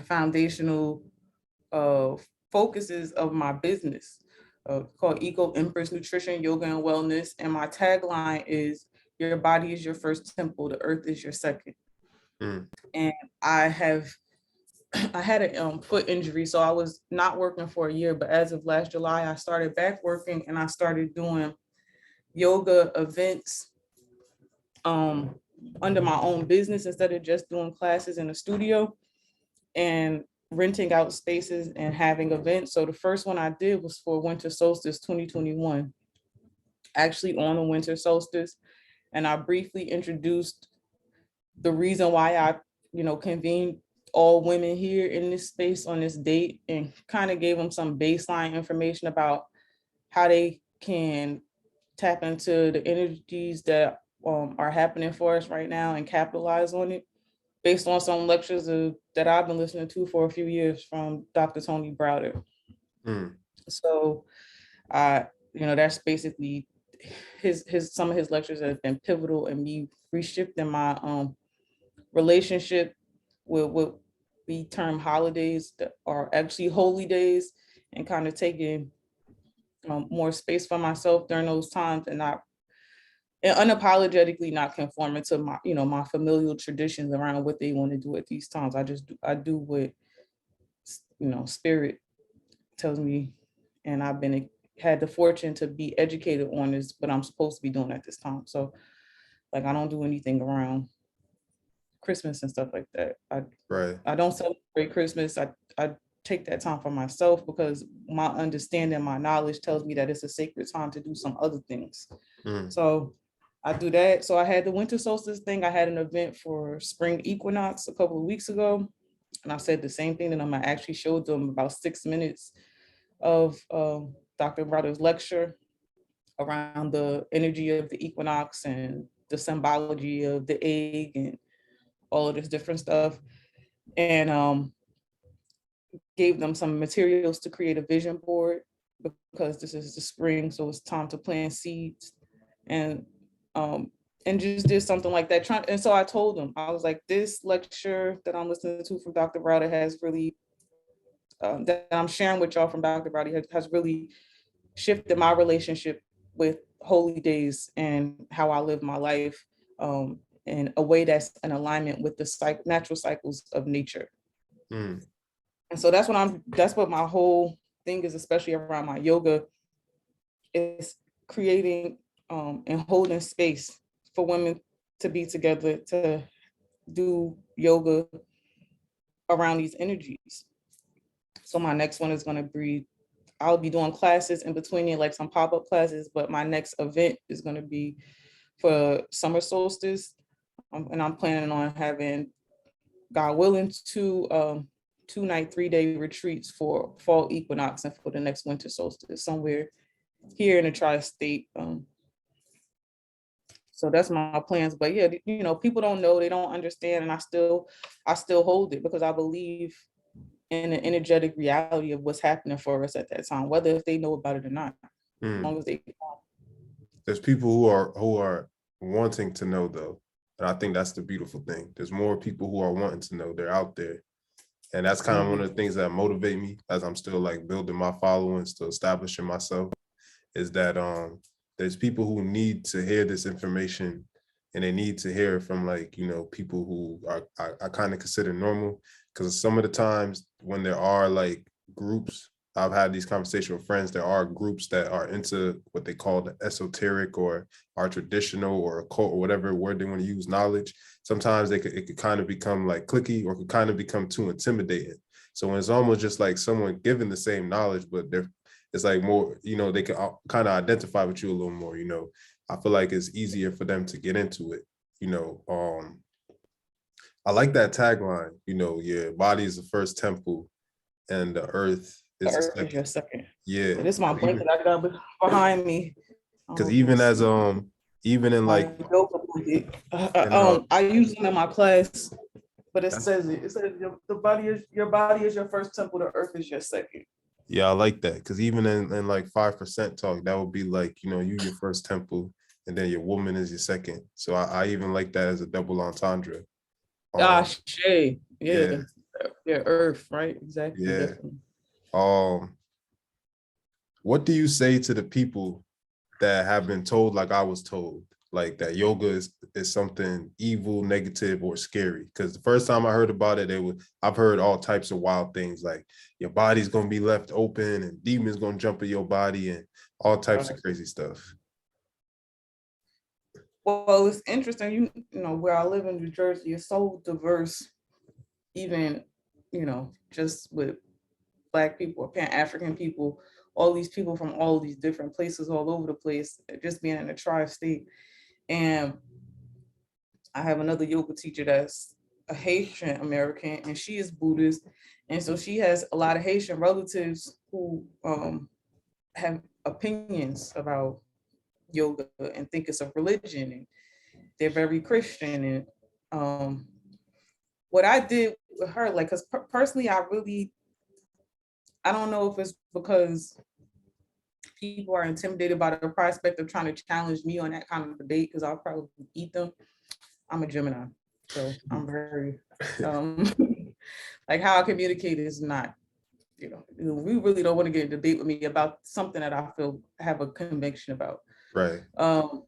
foundational uh, focuses of my business, called EcoEmpress Nutrition, Yoga, and Wellness. And my tagline is, your body is your first temple, the earth is your second. And I had a foot injury, so I was not working for a year, but as of last July, I started back working, and I started doing yoga events under my own business instead of just doing classes in a studio and renting out spaces and having events. So the first one I did was for Winter Solstice 2021, actually on a winter solstice. And I briefly introduced the reason why I, convened all women here in this space on this date, and kind of gave them some baseline information about how they can tap into the energies that are happening for us right now and capitalize on it, based on some lectures that I've been listening to for a few years from Dr. Tony Browder. So that's basically some of his lectures that have been pivotal in me reshifting my relationship with what we term holidays that are actually holy days, and kind of taking more space for myself during those times, and unapologetically not conforming to my familial traditions around what they want to do at these times. I do what spirit tells me, and had the fortune to be educated on this, what I'm supposed to be doing at this time. So like, I don't do anything around Christmas and stuff like that. I don't celebrate Christmas. I take that time for myself, because my understanding, my knowledge tells me that it's a sacred time to do some other things. So I do that. So I had the winter solstice thing. I had an event for spring equinox a couple of weeks ago, and I said the same thing, and I actually showed them about 6 minutes of Dr. Brother's lecture around the energy of the equinox and the symbology of the egg and all of this different stuff, and gave them some materials to create a vision board, because this is the spring, so it's time to plant seeds, and just did something like that. And so I told them, I was like, this lecture that I'm listening to from Dr. Browder has really, that I'm sharing with y'all from Dr. Browder, has really shifted my relationship with holy days and how I live my life, in a way that's in alignment with the natural cycles of nature. And so that's what my whole thing is, especially around my yoga, is creating and holding space for women to be together, to do yoga around these energies. So my next one is going to be, I'll be doing classes in between it, like some pop-up classes, but my next event is going to be for summer solstice. And I'm planning on having, God willing, two night, 3-day retreats for fall equinox and for the next winter solstice, somewhere here in the tri-state. So that's my plans. But yeah, people don't know, they don't understand, and I still hold it, because I believe in the energetic reality of what's happening for us at that time, whether if they know about it or not, as long as they. There's people who are wanting to know, though, and I think that's the beautiful thing. There's more people who are wanting to know. They're out there, and that's kind of one of the things that motivate me as I'm still like building my following, still establishing myself, is that there's people who need to hear this information and they need to hear it from like, you know, people who are I kind of consider normal. Because some of the times when there are like groups, I've had these conversations with friends, there are groups that are into what they call the esoteric or are traditional or occult or whatever word they want to use, knowledge. Sometimes it could kind of become like cliquey or could kind of become too intimidating. So when it's almost just like someone giving the same knowledge, but it's like more, you know, they can kind of identify with you a little more, you know. I feel like it's easier for them to get into it, you know. I like that tagline, you know, your body is the first temple and the earth The is the earth is second. your second. Yeah. This is my blanket I got behind me. I don't Because know if you can even as see even in my like yoga blanket. and I use them in my class, but it that's says your body is your first temple, the earth is your second. yeah, I like that. Because even in like 5% talk, that would be like, you know, you your first temple and then your woman is your second. So I even like that as a double entendre. Ah, Um, Shay. yeah, Yeah. Yeah, earth, right? Exactly. yeah. Definitely. Um, what do you say to the people that have been told, like I was told, like that yoga is something evil, negative, or scary? Because the first time I heard about it, I've heard all types of wild things, like your body's gonna be left open and demons gonna jump in your body and all types of crazy stuff. Well, it's interesting. You know, where I live in New Jersey, it's so diverse, even, you know, just with Black people or Pan-African people, all these people from all these different places all over the place, just being in a tri-state. And I have another yoga teacher that's a Haitian American, and she is Buddhist. And so she has a lot of Haitian relatives who have opinions about yoga and think it's a religion, and they're very Christian. And what I did with her, like, because personally, I don't know if it's because people are intimidated by the prospect of trying to challenge me on that kind of debate, because I'll probably eat them. I'm a Gemini, so I'm very, um, like, how I communicate is not, you know, we really don't want to get in a debate with me about something that I feel have a conviction about. Right.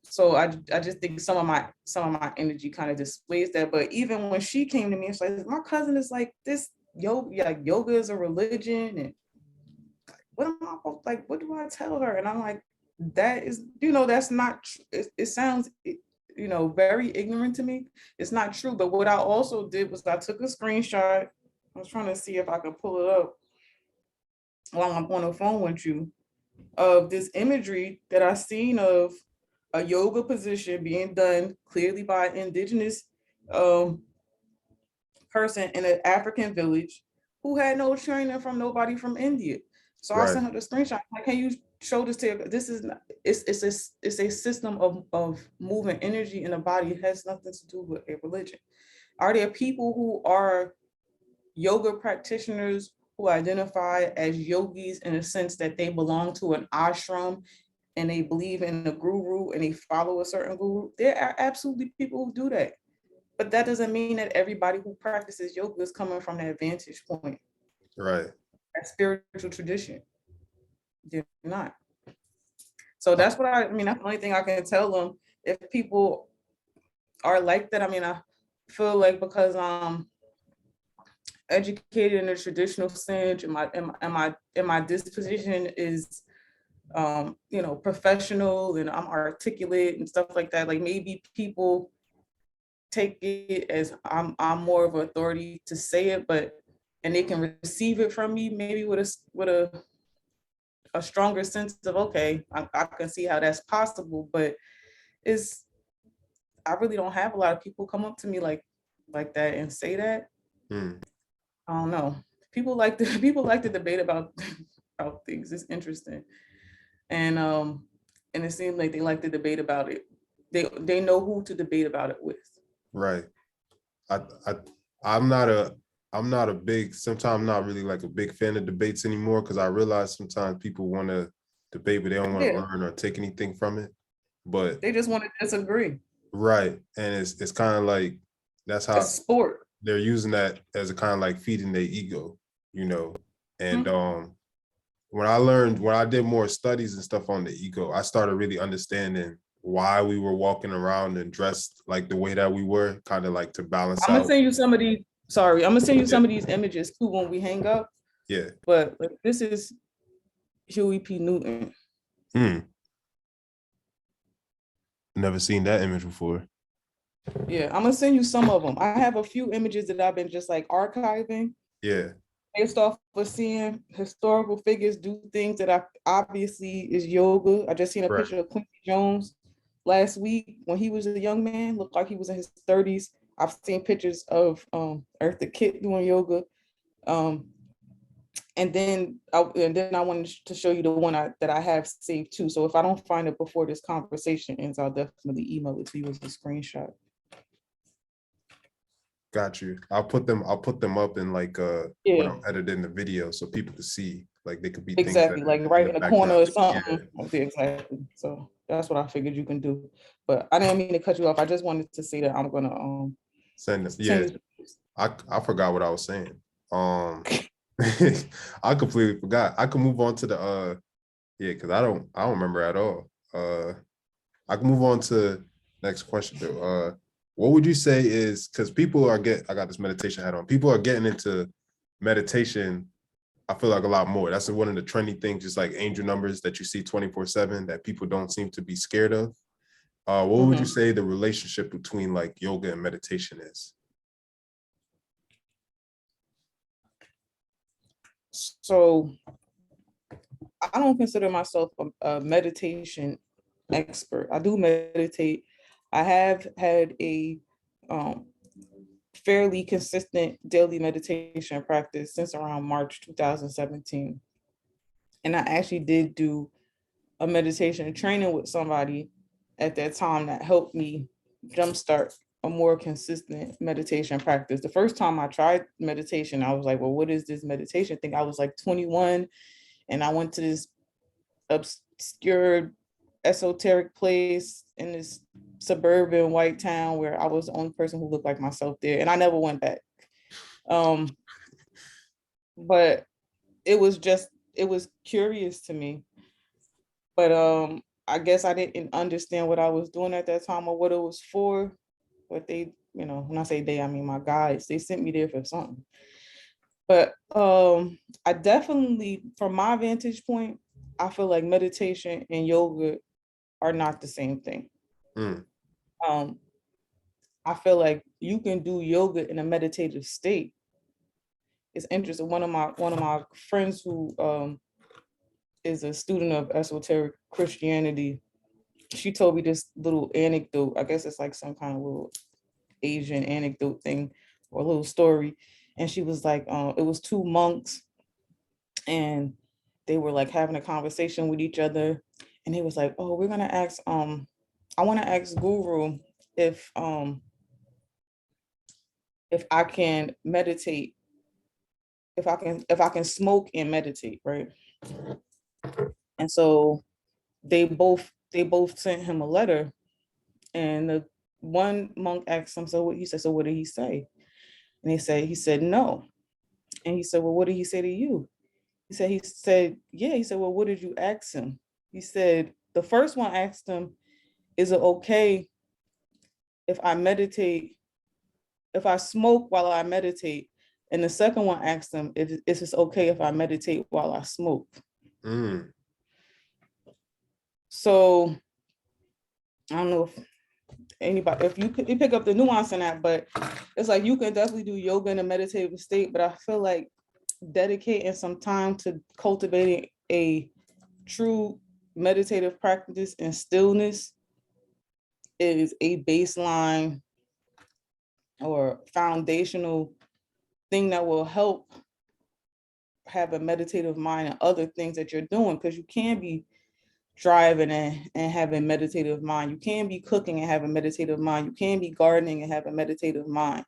So I just think some of my energy kind of displays that. But even when she came to me, it's like, my cousin is like, this yoga is a religion, and what am I like? What do I tell her? And I'm like, that is, you know, that's not. It sounds, you know, very ignorant to me. It's not true. But what I also did was I took a screenshot. I was trying to see if I could pull it up while I'm on the phone with you, of this imagery that I seen of a yoga position being done clearly by an indigenous um, person in an African village who had no training from nobody from India. So I Right. sent her the screenshot. Like, can you show this to you? This is not, it's a system of moving energy in the body. It has nothing to do with a religion. Are there people who are yoga practitioners who identify as yogis in a sense that they belong to an ashram and they believe in the guru and they follow a certain guru? There are absolutely people who do that. But that doesn't mean that everybody who practices yoga is coming from that vantage point, Right. that spiritual tradition. They're not. So that's what I mean. That's the only thing I can tell them. If people are like that, I mean, I feel like because I'm educated in a traditional sense, and my disposition is you know, professional, and I'm articulate and stuff like that. Like, maybe people take it as I'm more of an authority to say it, but and they can receive it from me maybe with a stronger sense of, okay, I can see how that's possible. But it's, I really don't have a lot of people come up to me like that and say that. Hmm. I don't know. People like to debate about about things. It's interesting. And it seems like they like to debate about it. They know who to debate about it with. Right. I I I'm not a I'm not a big, sometimes not really like a big fan of debates anymore, because I realize sometimes people want to debate but they don't want to Yeah, learn or take anything from it. But they just want to disagree. right. And it's kind of like that's It's how sport. they're using that as a kind of like feeding their ego, you know. And Mhm. when I did more studies and stuff on the ego, I started really understanding why we were walking around and dressed like the way that we were, kind of like to balance I'm gonna out. send you some of these. Sorry, I'm gonna send you Yeah. some of these images too when we hang up. Yeah. But like, this is Huey P. Newton. Never seen that image before. Yeah, I'm gonna send you some of them. I have a few images that I've been just like archiving Yeah. based off of seeing historical figures do things that I obviously is yoga. I just seen a Right. picture of Quincy Jones last week when he was a young man, looked like he was in his 30s. I've seen pictures of Eartha Kitt doing yoga. Um, and then I wanted to show you the one that I have saved too. So if I don't find it before this conversation ends, I'll definitely email it to you as a screenshot. Got you. I'll put them up in like when Yeah, I'm editing the video so people can see. Like they could be things that exactly. Like right in the corner background. or something. Yeah, exactly. So that's what I figured you can do. But I didn't mean to cut you off. I just wanted to say that I'm gonna Send them. Yeah. send you. I forgot what I was saying. I completely forgot. I can move on to the yeah, because I don't remember at all. I can move on to next question though. What would you say is, because I got this meditation hat on. People are getting into meditation, I feel like a lot more. That's one of the trendy things, just like angel numbers that you see 24/7 that people don't seem to be scared of. What would you say the relationship between like yoga and meditation is? So I don't consider myself a meditation expert. I do meditate. I have had a um, fairly consistent daily meditation practice since around March 2017. And I actually did do a meditation training with somebody at that time that helped me jumpstart a more consistent meditation practice. The first time I tried meditation, I was like, well, what is this meditation thing? I was like 21 and I went to this obscure esoteric place in this suburban white town where I was the only person who looked like myself there. And I never went back. But it was curious to me. But I guess I didn't understand what I was doing at that time or what it was for. But they, when I say they, I mean my guides, they sent me there for something. But I definitely, from my vantage point, I feel like meditation and yoga are not the same thing. I feel like you can do yoga in a meditative state. It's interesting. One of my friends who is a student of esoteric Christianity, she told me this little anecdote. I guess it's like some kind of little Asian anecdote thing or a little story. And she was like, it was two monks and they were like having a conversation with each other. And he was like, oh, we're gonna ask, I want to ask Guru if I can meditate, if I can smoke and meditate, right? And so they both sent him a letter, and the one monk asked him, so what he said, so what did he say? And he said no. And he said, well, what did he say to you? Yeah. He said, well, what did you ask him? He said, the first one asked him, is it okay if I meditate, if I smoke while I meditate? And the second one asked him if it's okay if I meditate while I smoke. So I don't know if anybody, if you pick up the nuance in that, but it's like you can definitely do yoga in a meditative state, but I feel like dedicating some time to cultivating a true meditative practice and stillness is a baseline or foundational thing that will help have a meditative mind and other things that you're doing, because you can be driving and have a meditative mind. You can be cooking and have a meditative mind. You can be gardening and have a meditative mind.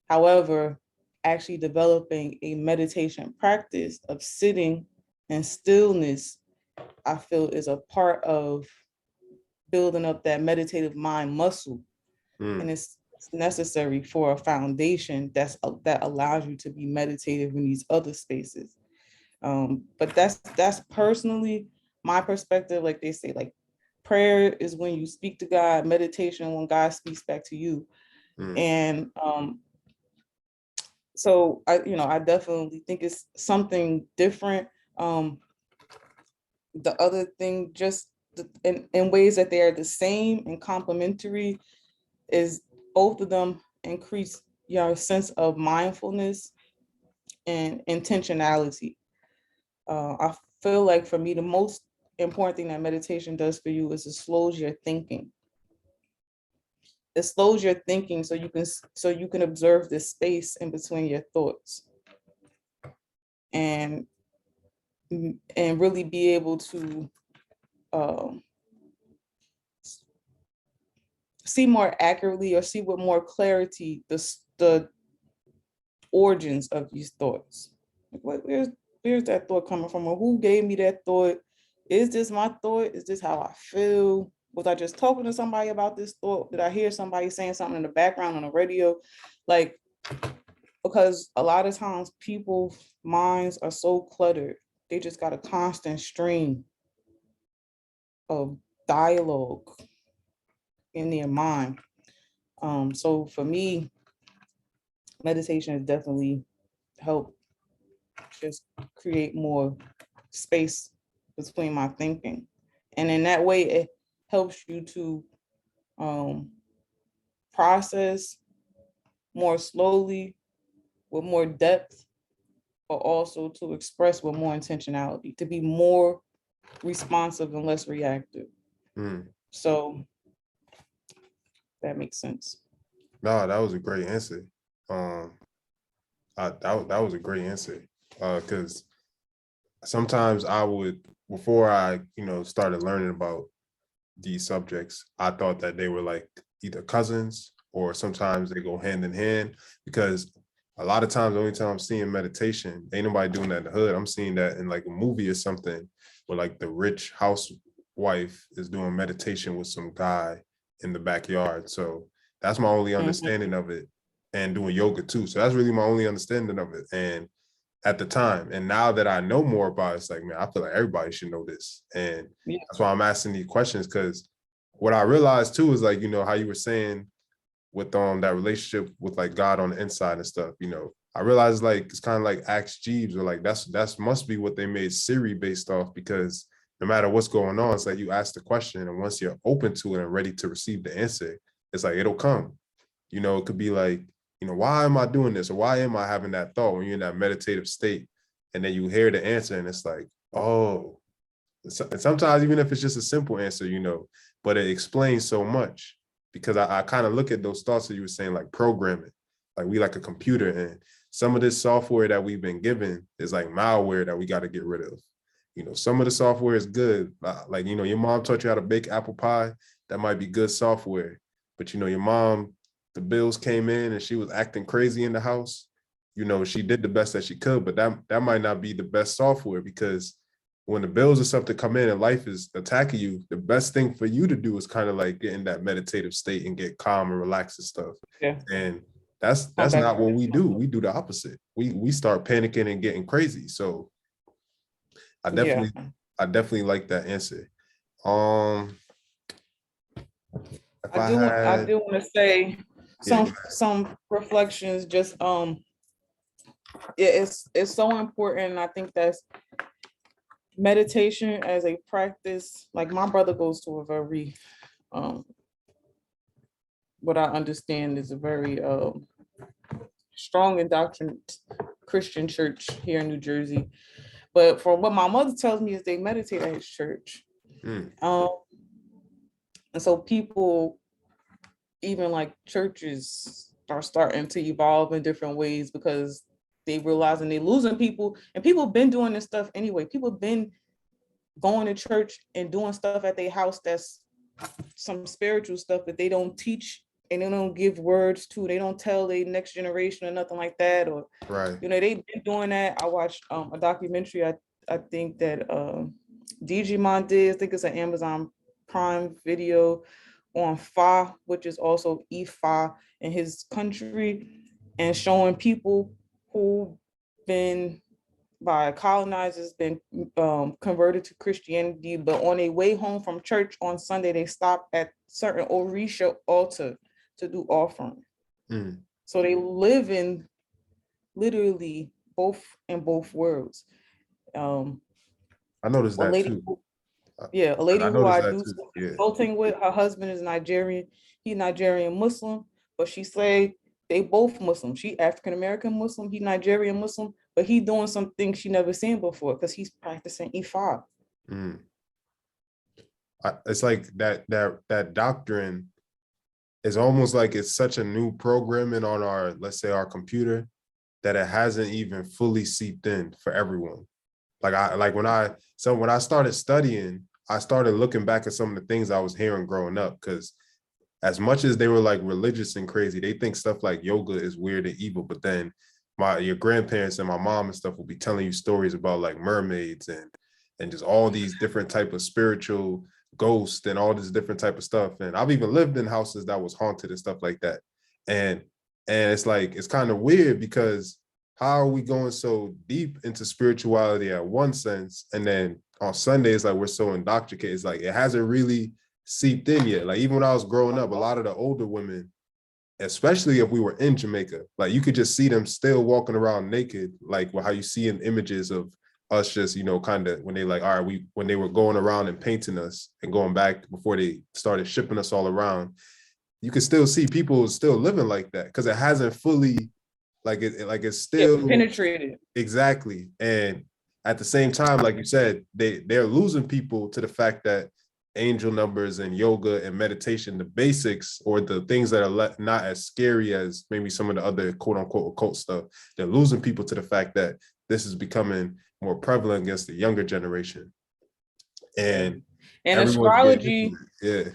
However, actually developing a meditation practice of sitting and stillness, I feel, is a part of building up that meditative mind muscle. And it's necessary for a foundation that allows you to be meditative in these other spaces. But that's personally my perspective. Like they say, like prayer is when you speak to God, meditation when God speaks back to you. And so I definitely think it's something different. The other thing, just in ways that they are the same and complementary, is both of them increase your sense of mindfulness and intentionality. I feel like for me, the most important thing that meditation does for you is it slows your thinking. It slows your thinking so you can observe the space in between your thoughts and really be able to see more accurately or see with more clarity the origins of these thoughts. Like, where's that thought coming from, or who gave me that thought? Is this my thought? Is this how I feel? Was I just talking to somebody about this thought? Did I hear somebody saying something in the background on the radio? Like, because a lot of times people's minds are so cluttered, they just got a constant stream of dialogue in their mind. So for me, meditation has definitely helped just create more space between my thinking. And in that way, it helps you to process more slowly, with more depth, but also to express with more intentionality, to be more responsive and less reactive. So that makes sense. No, that was a great answer. That was a great answer. Because sometimes I would, before I, started learning about these subjects, I thought that they were like either cousins or sometimes they go hand in hand, because a lot of times, the only time I'm seeing meditation, ain't nobody doing that in the hood. I'm seeing that in like a movie or something where like the rich housewife is doing meditation with some guy in the backyard. So that's my only understanding of it, and doing yoga too. So that's really my only understanding of it. And at the time, and now that I know more about it, it's like, man, I feel like everybody should know this. And that's why I'm asking these questions, because what I realized too is like, how you were saying with that relationship with like God on the inside and stuff, I realized like it's kind of like Axe Jeeves, or like that's must be what they made Siri based off, because no matter what's going on, it's like you ask the question, and once you're open to it and ready to receive the answer, it's like it'll come. It could be like, why am I doing this? Or why am I having that thought, when you're in that meditative state? And then you hear the answer and it's like, oh, and sometimes even if it's just a simple answer, but it explains so much, because I kind of look at those thoughts that you were saying, like programming, like we like a computer, and some of this software that we've been given is like malware that we got to get rid of. Some of the software is good. Like, your mom taught you how to bake apple pie. That might be good software. But, your mom, the bills came in and she was acting crazy in the house. She did the best that she could, but that might not be the best software, because when the bills or something come in and life is attacking you, the best thing for you to do is kind of like get in that meditative state and get calm and relax and stuff. Yeah. And that's not what we do. We do the opposite. We start panicking and getting crazy. So I definitely like that answer. I do want to say some reflections. Just it's so important. I think that's meditation as a practice. Like, my brother goes to a very what I understand is a very strong indoctrined Christian church here in New Jersey. But from what my mother tells me is they meditate at his church. And so people, even like churches, are starting to evolve in different ways, because they realizing they're losing people, and people have been doing this stuff anyway. People have been going to church and doing stuff at their house that's some spiritual stuff that they don't teach and they don't give words to. They don't tell the next generation or nothing like that. Or right. They've been doing that. I watched a documentary. I think that Digimon did. I think it's an Amazon Prime video on Fa, which is also Ifa in his country, and showing people who've been by colonizers, been converted to Christianity, but on their way home from church on Sunday, they stop at certain Orisha altar to do offering. Mm. So they live in literally both worlds. Um, I noticed a that lady, too. yeah, a I lady who noticed I that do too. some Yeah. consulting with, her husband is Nigerian. He's Nigerian Muslim, but she say they both Muslim. She African American Muslim, he Nigerian Muslim, but he doing some things she never seen before because he's practicing Ifa. Mm. It's like that doctrine is almost like it's such a new programming on our, let's say, our computer, that it hasn't even fully seeped in for everyone. When I started studying, I started looking back at some of the things I was hearing growing up, because as much as they were like religious and crazy, they think stuff like yoga is weird and evil. But then your grandparents and my mom and stuff will be telling you stories about like mermaids and just all these different type of spiritual ghosts and all this different type of stuff. And I've even lived in houses that was haunted and stuff like that. And it's like, it's kind of weird, because how are we going so deep into spirituality at one sense, and then on Sundays, like, we're so indoctrinated? It's like it hasn't really seeped in yet. Like, even when I was growing up, a lot of the older women, especially if we were in Jamaica, like, you could just see them still walking around naked, like how you see in images of us, just, kind of when they like, all right, when they were going around and painting us and going back before they started shipping us all around, you can still see people still living like that, because it hasn't fully, like, it's Yeah, still penetrated. exactly. And at the same time, like you said, they're losing people to the fact that angel numbers and yoga and meditation, the basics, or the things that are not as scary as maybe some of the other quote unquote occult stuff, they're losing people to the fact that this is becoming more prevalent against the younger generation. And And everyone's getting astrology, into it. Yeah.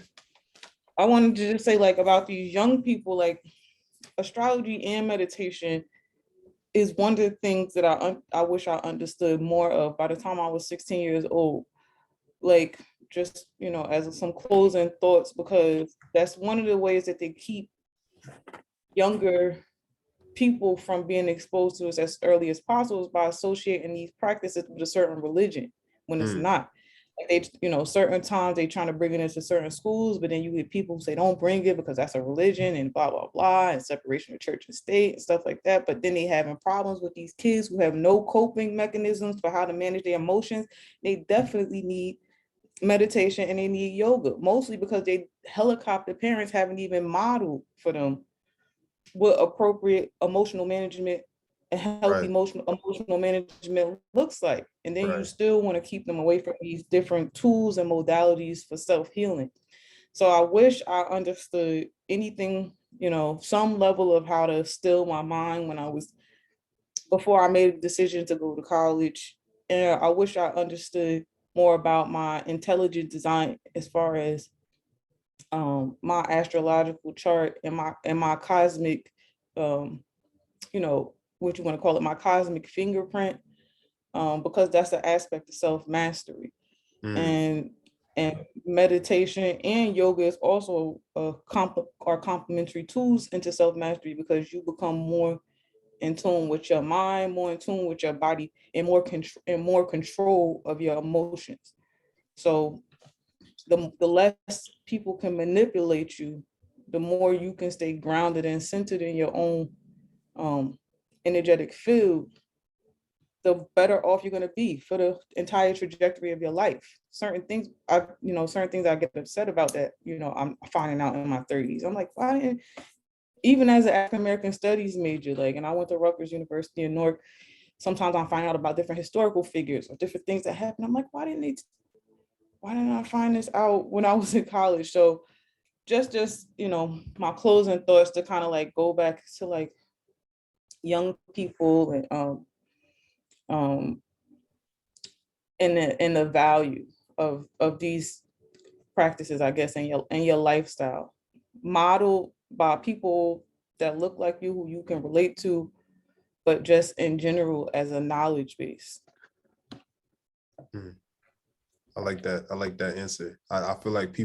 I wanted to just say, like, about these young people, like, astrology and meditation is one of the things that I wish I understood more of by the time I was 16 years old. Like, just, as some closing thoughts, because that's one of the ways that they keep younger people from being exposed to us as early as possible, is by associating these practices with a certain religion when it's Mm. not. Like, they, certain times they trying to bring it into certain schools, but then you get people who say don't bring it because that's a religion and blah blah blah, and separation of church and state and stuff like that. But then they having problems with these kids who have no coping mechanisms for how to manage their emotions. They definitely need meditation and they need yoga, mostly because they helicopter parents haven't even modeled for them what appropriate emotional management and healthy Right. emotional management looks like. And then you Right. still want to keep them away from these different tools and modalities for self-healing. So I wish I understood anything, some level of how to still my mind before I made a decision to go to college. And I wish I understood more about my intelligent design as far as my astrological chart and my cosmic, um, what you want to call it, my cosmic fingerprint, because that's an aspect of self-mastery. Mm. And meditation and yoga is also are complementary tools into self-mastery, because you become more in tune with your mind, more in tune with your body, and more control of your emotions. So the less people can manipulate you, the more you can stay grounded and centered in your own um, energetic field, the better off you're going to be for the entire trajectory of your life. Certain things I get upset about that, I'm finding out in my 30s. I'm like, why didn't, even as an African American studies major, like, and I went to Rutgers University in Newark, sometimes I find out about different historical figures or different things that happen. I'm like, why didn't I find this out when I was in college? So just my closing thoughts to kind of like go back to like young people and um and the value of these practices, I guess, in your lifestyle, modeled by people that look like you, who you can relate to, but just in general as a knowledge base. Mm. I like that. I like that answer. I feel like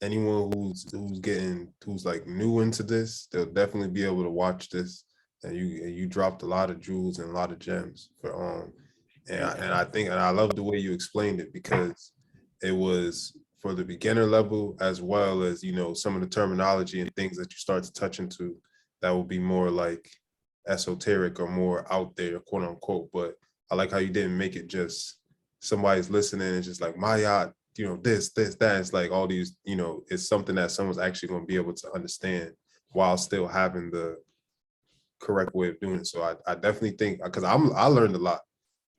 anyone who's like new into this, they'll definitely be able to watch this and you dropped a lot of jewels and a lot of gems for I think, and I love the way you explained it, because it was for the beginner level, as well as, you know, some of the terminology and things that you start to touch into that will be more like esoteric or more out there, quote unquote. But I like how you didn't make it just somebody's listening and just like Maya, you know, this, that. It's like all these, you know, it's something that someone's actually going to be able to understand while still having the correct way of doing it. So I definitely think, because I learned a lot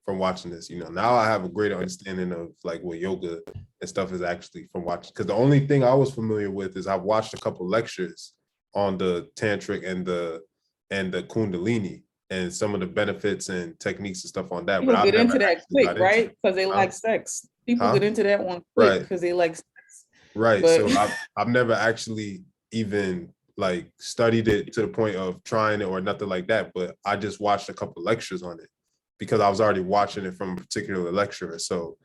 from watching this. You know, now I have a greater understanding of like what yoga and stuff is actually from watching. Because the only thing I was familiar with is I've watched a couple lectures on the tantric and the kundalini and some of the benefits and techniques and stuff on that. But People I've get never into that actually quick, got into right? it. Because they Huh? like sex. People Huh? get into that one quick Right. because they like sex. Right. But So I've never actually even like studied it to the point of trying it or nothing like that. But I just watched a couple lectures on it because I was already watching it from a particular lecturer. So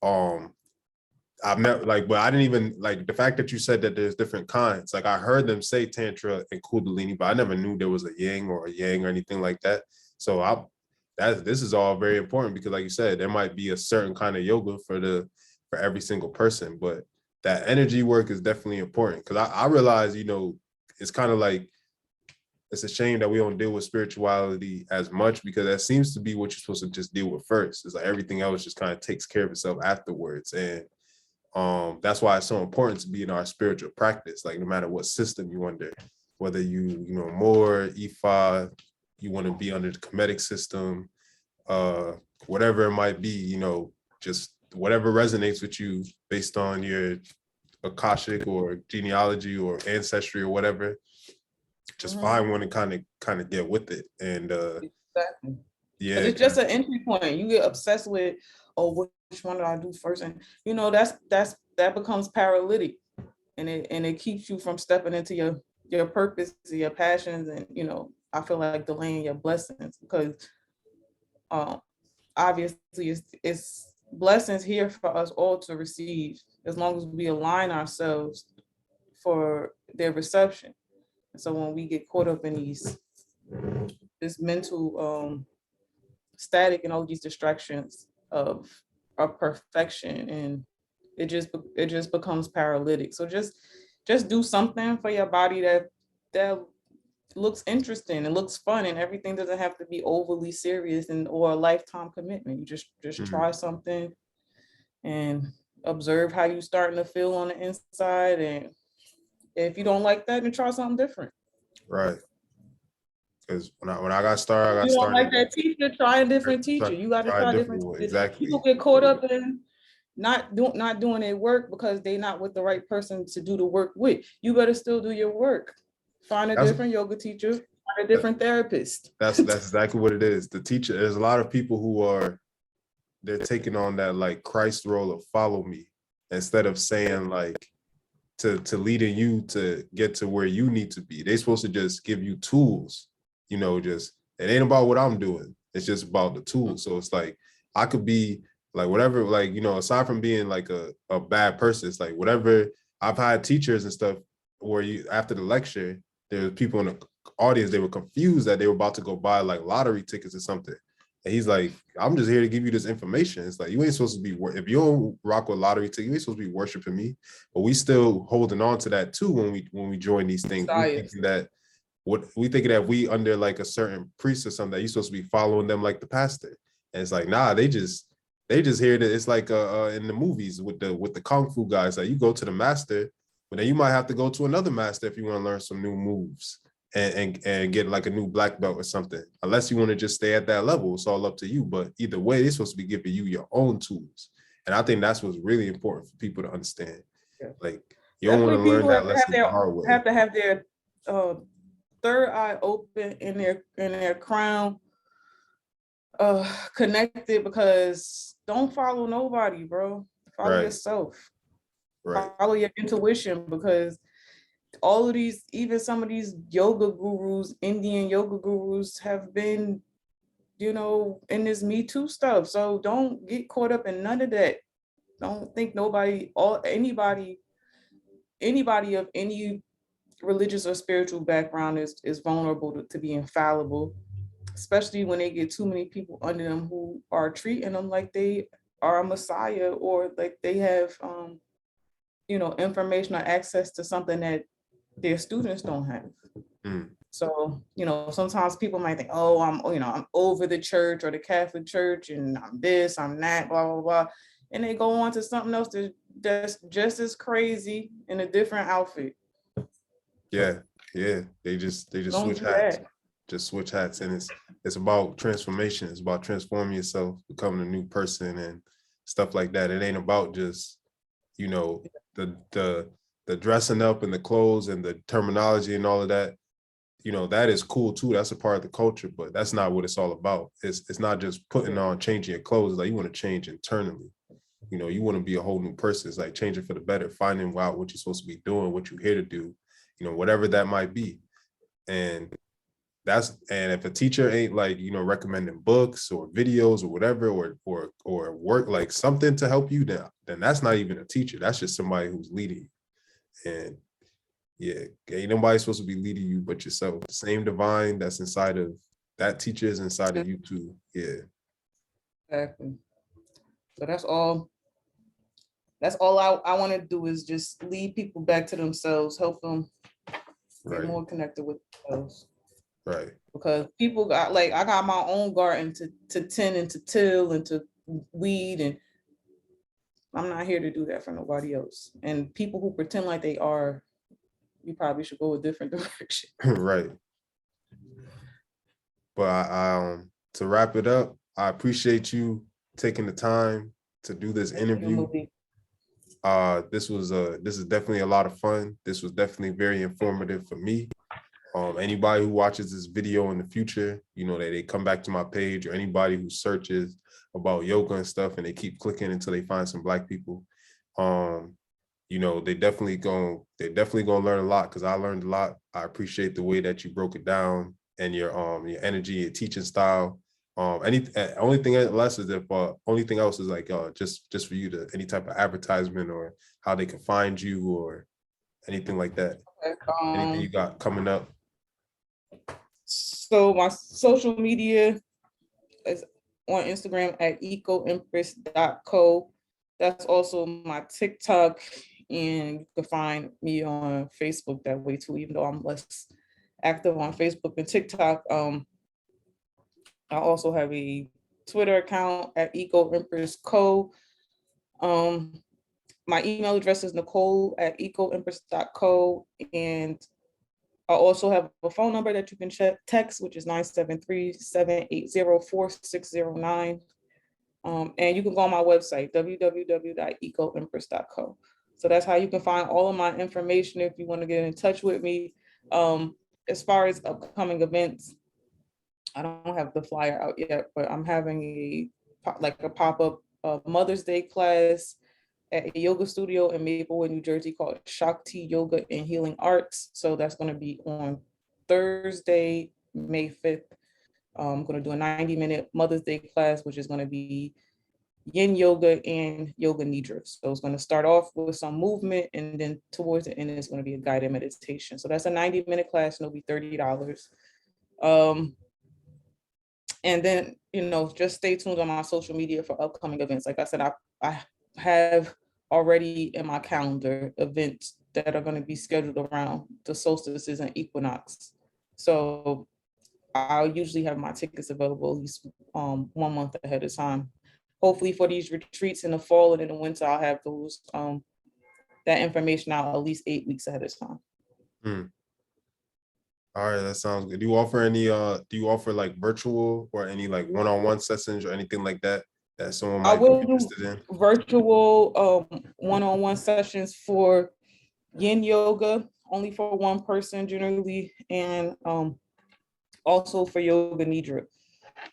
I've never like, but I didn't even like the fact that you said that there's different kinds. Like I heard them say tantra and kundalini, but I never knew there was a yin or a yang or anything like that. So this is all very important, because like you said, there might be a certain kind of yoga for every single person, but that energy work is definitely important. Because I realize, you know, it's kind of like, it's a shame that we don't deal with spirituality as much, because that seems to be what you're supposed to just deal with first. It's like everything else just kind of takes care of itself afterwards. And that's why it's so important to be in our spiritual practice, like no matter what system you under, whether you know, more Ifa, you want to be under the Kemetic system, whatever it might be, you know, just whatever resonates with you based on your Akashic or genealogy or ancestry or whatever, just find one and kind of get with it. And exactly. yeah, Because it's just an entry point. You get obsessed with, oh, which one do I do first? And you know, that becomes paralytic, and it keeps you from stepping into your purpose, your passions, and you know, I feel like delaying your blessings, because obviously it's blessings here for us all to receive, as long as we align ourselves for their reception. And so when we get caught up in this mental static and all these distractions of perfection, and it just becomes paralytic. So just do something for your body that looks interesting and looks fun, and everything doesn't have to be overly serious and or a lifetime commitment. You just try something and observe how you starting to feel on the inside, and if you don't like that, then try something different. right. Because when I got started, If you don't like that teacher, try a different teacher. You got to try a try different different one. teachers. Exactly. People get caught up in not doing their work because they're not with the right person to do the work with. You better still do your work. Find a That's different yoga teacher, find a different therapist. that's exactly what it is. The teacher, there's a lot of people who they're taking on that like Christ role of follow me, instead of saying like to leading you to get to where you need to be. They're supposed to just give you tools, you know, just it ain't about what I'm doing. It's just about the tools. So it's like I could be like whatever, like, you know, aside from being like a bad person, it's like whatever. I've had teachers and stuff where you after the lecture, there was people in the audience, they were confused that they were about to go buy like lottery tickets or something. And he's like, I'm just here to give you this information. It's like, you ain't supposed to be, if you don't rock with lottery tickets, you ain't supposed to be worshiping me. But we still holding on to that too when we join these things. We thinking that we under like a certain priest or something, that you're supposed to be following them like the pastor. And it's like, nah, they just hear that it's like in the movies with the kung fu guys, like you go to the master, but then you might have to go to another master if you want to learn some new moves and get like a new black belt or something. Unless you want to just stay at that level, it's all up to you. But either way, they're supposed to be giving you your own tools. And I think that's what's really important for people to understand. Like you don't want to learn that lesson the hard way. Have to have their third eye open in their crown connected, because don't follow nobody, bro. Follow yourself. Right. Follow your intuition, because all of these, even some of these yoga gurus, Indian yoga gurus, have been, you know, in this Me Too stuff. So don't get caught up in none of that. Don't think anybody of any religious or spiritual background is vulnerable to being fallible, especially when they get too many people under them who are treating them like they are a messiah, or like they have information or access to something that their students don't have. Mm. So, sometimes people might think, oh, I'm over the church or the Catholic Church and I'm this, I'm that, blah, blah, blah. And they go on to something else that's just as crazy in a different outfit. Yeah, yeah. They just Don't switch do hats. that. Just switch hats. And it's about transformation. It's about transforming yourself, becoming a new person and stuff like that. It ain't about just, the dressing up and the clothes and the terminology and all of that. That is cool too. That's a part of the culture, but that's not what it's all about. It's not just putting on, changing your clothes. Like, you want to change internally. You want to be a whole new person. It's like changing for the better, finding out what you're supposed to be doing, what you're here to do, whatever that might be. And if a teacher ain't like, recommending books or videos or whatever, or work, like something to help you, then that's not even a teacher. That's just somebody who's leading you. And yeah, ain't nobody supposed to be leading you but yourself. The same divine that's inside of that teacher is inside of you too. Yeah. Exactly. So that's all I want to do, is just lead people back to themselves, help them get Right. more connected with themselves. Right. Because people got, like, I got my own garden to tend and to till and to weed, and I'm not here to do that for nobody else. And people who pretend like they are, you probably should go a different direction. Right. But to wrap it up, I appreciate you taking the time to do this interview. This is definitely a lot of fun. This was definitely very informative for me. Anybody who watches this video in the future, that they come back to my page, or anybody who searches about yoga and stuff and they keep clicking until they find some Black people, they definitely gonna learn a lot, because I learned a lot. I appreciate the way that you broke it down, and your energy, your teaching style. Only thing else is like just for you to, any type of advertisement or how they can find you or anything like that. Anything you got coming up? So my social media is on Instagram at EcoEmpressCo. That's also my TikTok, and you can find me on Facebook that way too, even though I'm less active on Facebook and TikTok. I also have a Twitter account at EcoEmpressCo. My email address is Nicole@EcoEmpress.co, and I also have a phone number that you can text, which is 973-780-4609. And you can go on my website, www.ecoempress.co. So that's how you can find all of my information if you want to get in touch with me. As far as upcoming events, I don't have the flyer out yet, but I'm having a pop-up Mother's Day class at a yoga studio in Maplewood, New Jersey, called Shakti Yoga and Healing Arts. So that's going to be on Thursday, May 5th. I'm going to do a 90-minute Mother's Day class, which is going to be yin yoga and yoga nidra. So it's going to start off with some movement, and then towards the end, it's going to be a guided meditation. So that's a 90-minute class, and it'll be $30. And then, just stay tuned on my social media for upcoming events. Like I said, I have already in my calendar events that are going to be scheduled around the solstices and equinox. So I'll usually have my tickets available at least 1 month ahead of time. Hopefully for these retreats in the fall and in the winter, I'll have those that information out at least 8 weeks ahead of time. All right, that sounds good. Do you offer like virtual or any like one-on-one sessions or anything like that someone might be interested in? Virtual one-on-one sessions for yin yoga, only for one person generally, and also for yoga nidra.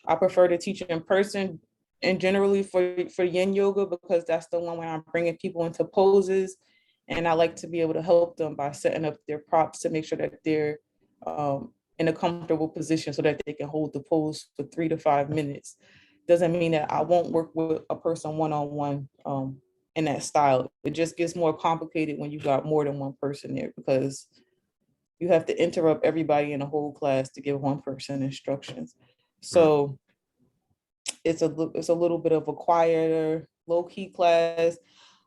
I prefer to teach in person, and generally for yin yoga, because that's the one where I'm bringing people into poses, and I like to be able to help them by setting up their props to make sure that they're in a comfortable position so that they can hold the pose for 3 to 5 minutes. Doesn't mean that I won't work with a person one-on-one in that style. It just gets more complicated when you got more than one person there, because you have to interrupt everybody in the whole class to give one person instructions. Mm. So it's a little bit of a quieter, low key class.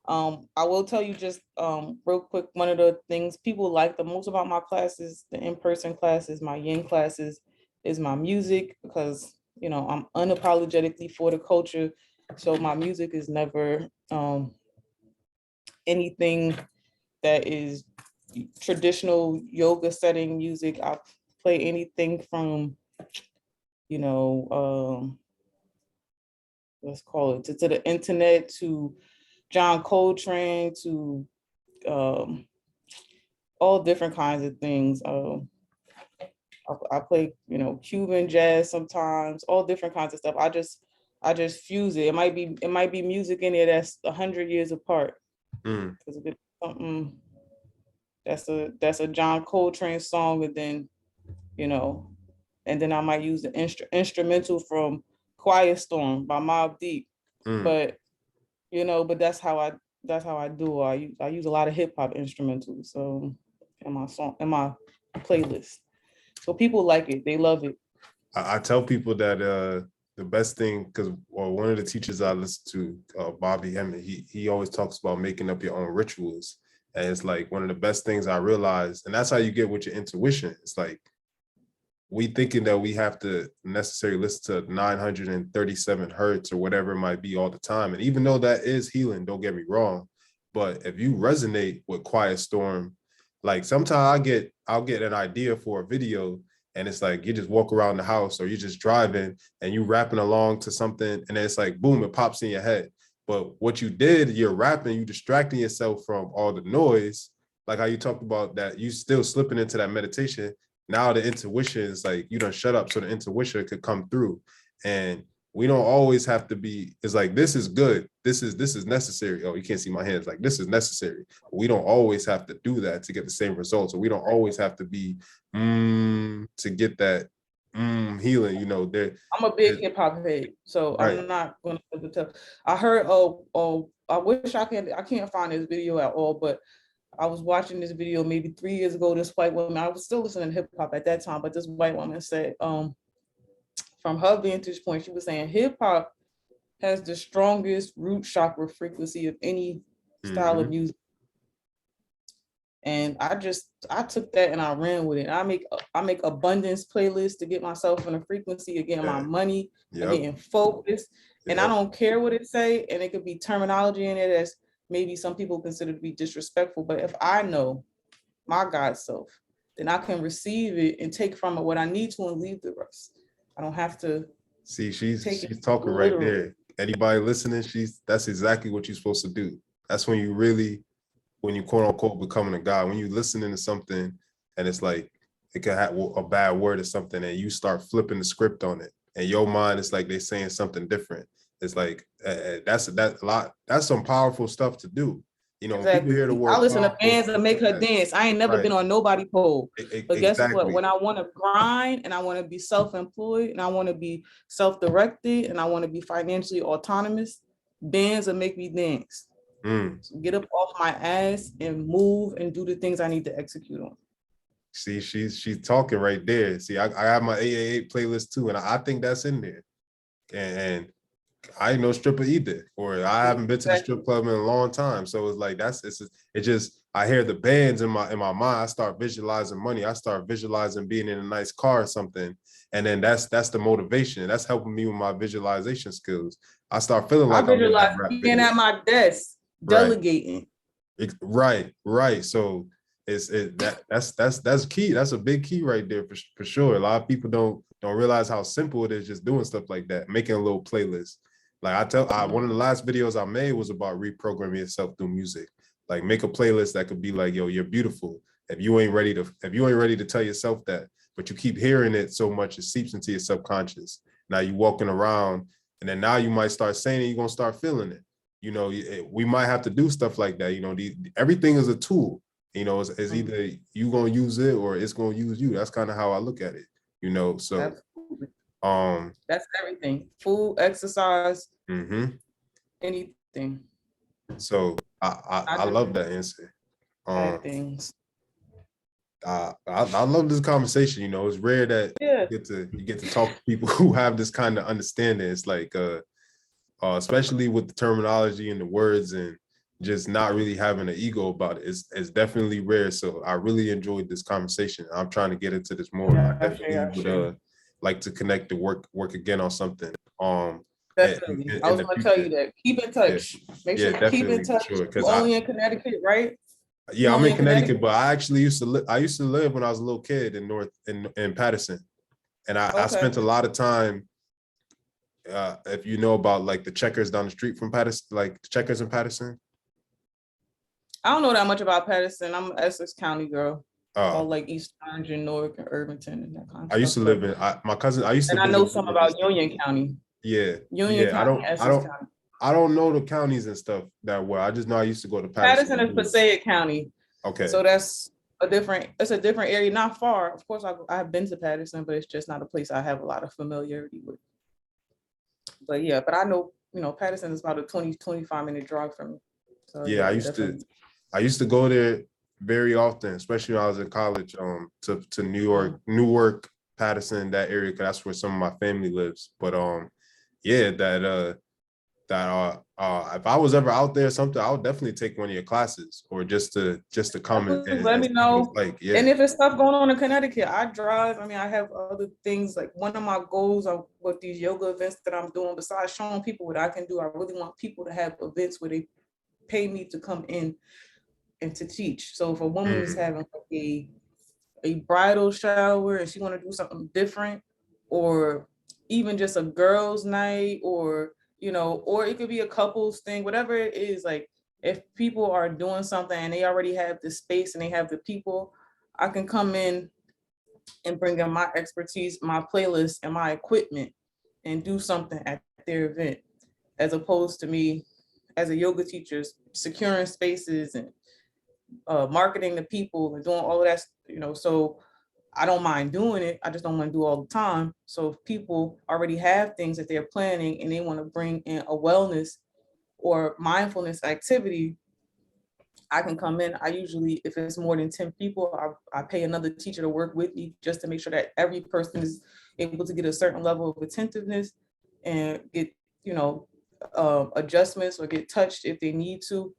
I will tell you just real quick, one of the things people like the most about my classes, the in-person classes, my yin classes, is my music, because I'm unapologetically for the culture. So my music is never anything that is traditional yoga setting music. I play anything from, let's call it to the internet, to John Coltrane, to um, all different kinds of things. I play, Cuban jazz sometimes, all different kinds of stuff. I just fuse it. It might be music in there that's 100 years apart. Mm. Because if it's something that's a John Coltrane song, and then you know, and then I might use the instrumental from Quiet Storm by Mobb Deep. Mm. But but that's how I do it. I use a lot of hip hop instrumentals. So in my playlist. So people like it. They love it. I tell people that the best thing, because one of the teachers I listen to, Bobby Hemmett, he always talks about making up your own rituals. And it's like one of the best things I realized, and that's how you get with your intuition. It's like we thinking that we have to necessarily listen to 937 hertz or whatever it might be all the time. And even though that is healing, don't get me wrong, but if you resonate with Quiet Storm, like sometimes I'll get an idea for a video, and it's like you just walk around the house or you're just driving and you rapping along to something, and then it's like boom, it pops in your head. But what you did, you're rapping, you distracting yourself from all the noise, like how you talked about that, you still slipping into that meditation. Now the intuition is like you don't shut up so the intuition could come through. And we don't always have to be, it's like this is good, this is necessary. Oh, you can't see my hands, like this is necessary. We don't always have to do that to get the same results, or we don't always have to be to get that healing, there. I'm a big hip hop head, so Right. I'm not going to tell. I heard I wish I can't find this video at all, but I was watching this video maybe 3 years ago. This white woman, I was still listening to hip hop at that time, but this white woman said, from her vantage point, she was saying hip hop has the strongest root chakra frequency of any style of Mm-hmm. music. And I took that and I ran with it. I make abundance playlists to get myself in a frequency of getting my Yeah. money, of Yep. getting focused. And I Yep. don't care what it say. And it could be terminology in it that's maybe some people consider to be disrespectful. But if I know my God self, then I can receive it and take from it what I need to and leave the rest. I don't have to See, take she's it talking right literal. there. Anybody listening, that's exactly what you're supposed to do. That's when you really, when you quote unquote becoming a god, when you listening to something and it's like it could have a bad word or something, and you start flipping the script on it, and your mind is like they're saying something different. It's like that's a lot. That's some powerful stuff to do. When people hear the Exactly. I word listen to powerful, bands that make her dance. I ain't never right? been on nobody pole. But guess what? Exactly. When I want to grind and I want to be self-employed and I want to be self-directed and I want to be financially autonomous, bands will make me dance. So get up off my ass and move and do the things I need to execute on. See, she's talking right there. See, I have my 888 playlist too, and I think that's in there. And I ain't no stripper either, or I haven't been to the strip club in a long time. So it's like it just I hear the bands in my mind. I start visualizing money. I start visualizing being in a nice car or something, and then that's the motivation. That's helping me with my visualization skills. I start feeling I like I'm in that visualize rap being video. at my desk, Right, delegating. right. So that's key. That's a big key right there for sure. A lot of people don't realize how simple it is just doing stuff like that, making a little playlist. Like one of the last videos I made was about reprogramming yourself through music. Like make a playlist that could be like, yo, you're beautiful. If you ain't ready to tell yourself that, but you keep hearing it so much, it seeps into your subconscious. Now you walking around, and then now you might start saying it, you're gonna start feeling it. We might have to do stuff like that. Everything is a tool. It's either you gonna use it or it's gonna use you. That's kind of how I look at it. So Absolutely. That's everything. Food, exercise, anything. So I love that answer. Bad things. I love this conversation. You know, it's rare that Yeah, you get to talk to people who have this kind of understanding. It's like especially with the terminology and the words and just not really having an ego about it. It's definitely rare. So I really enjoyed this conversation. I'm trying to get into this more. I definitely would like to connect to work again on something. Definitely. I In was the going to tell you future. that. Keep in Yeah, touch. Make yeah, sure you keep in definitely for touch. sure. You Because only in Connecticut, right? You yeah, I'm only in in Connecticut, Connecticut? but I actually used to live when I was a little kid in in Patterson, and I Okay. spent a lot of time. If you know about like the Checkers down the street from Patterson, like the Checkers in Patterson. I don't know that much about Patterson. I'm an Essex County girl. Uh, All like East Orange and Newark and Irvington and that kind of I used stuff. to But live in my cousin. I used to and I know visit some them and about stuff. Union County. Yeah, Union yeah. County, Essex County. I don't know the counties and stuff that well. I just know I used to go to Patterson Patterson and is do. Passaic County. Okay. So that's it's a different area, not far. Of course, I've been to Patterson, but it's just not a place I have a lot of familiarity with. But yeah, but I know, Patterson is about a 20-25 minute drive from me. So Yeah, yeah, definitely. I used to go there very often, especially when I was in college. To New York, Newark, Patterson, that area, because that's where some of my family lives. But yeah, if I was ever out there or something, I would definitely take one of your classes or just to come Let and me see what it's know. like. Yeah. And if it's stuff going on in Connecticut, I drive. I mean, I have other things. Like one of my goals are with these yoga events that I'm doing, besides showing people what I can do, I really want people to have events where they pay me to come in and to teach. So if a woman is Mhm. having like a bridal shower and she want to do something different, or even just a girls' night, or it could be a couples thing, whatever it is, like if people are doing something and they already have the space and they have the people, I can come in and bring in my expertise, my playlist, and my equipment and do something at their event, as opposed to me as a yoga teacher securing spaces and marketing to people and doing all of that, so I don't mind doing it. I just don't want to do it all the time. So if people already have things that they're planning and they want to bring in a wellness or mindfulness activity, I can come in. I usually, if it's more than 10 people, I pay another teacher to work with me just to make sure that every person is able to get a certain level of attentiveness and get, adjustments or get touched if they need to,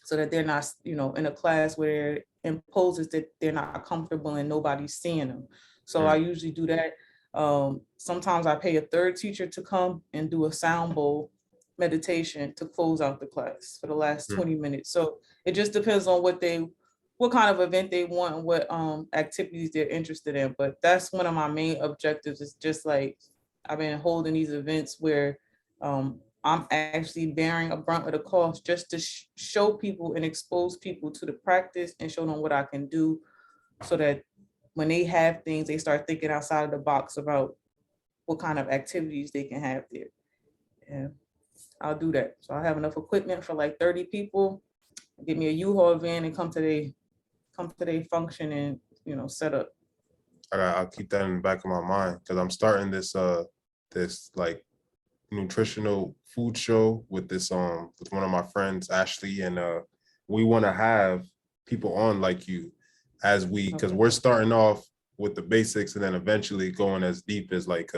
so that they're not, in a class where it imposes that they're not comfortable and nobody's seeing them. So I usually do that. Sometimes I pay a third teacher to come and do a sound bowl meditation to close out the class for the last 20 minutes. So it just depends on what kind of event they want and what activities they're interested in. But that's one of my main objectives, is just like I've been holding these events where I'm actually bearing a brunt of the cost just to show people and expose people to the practice and show them what I can do, so that when they have things, they start thinking outside of the box about what kind of activities they can have there. And I'll do that. So I have enough equipment for like 30 people, get me a U-Haul van and come to their function and, set up. I'll keep that in the back of my mind because I'm starting this like nutritional food show with with one of my friends, Ashley, and we want to have people on like you because we're starting off with the basics and then eventually going as deep as like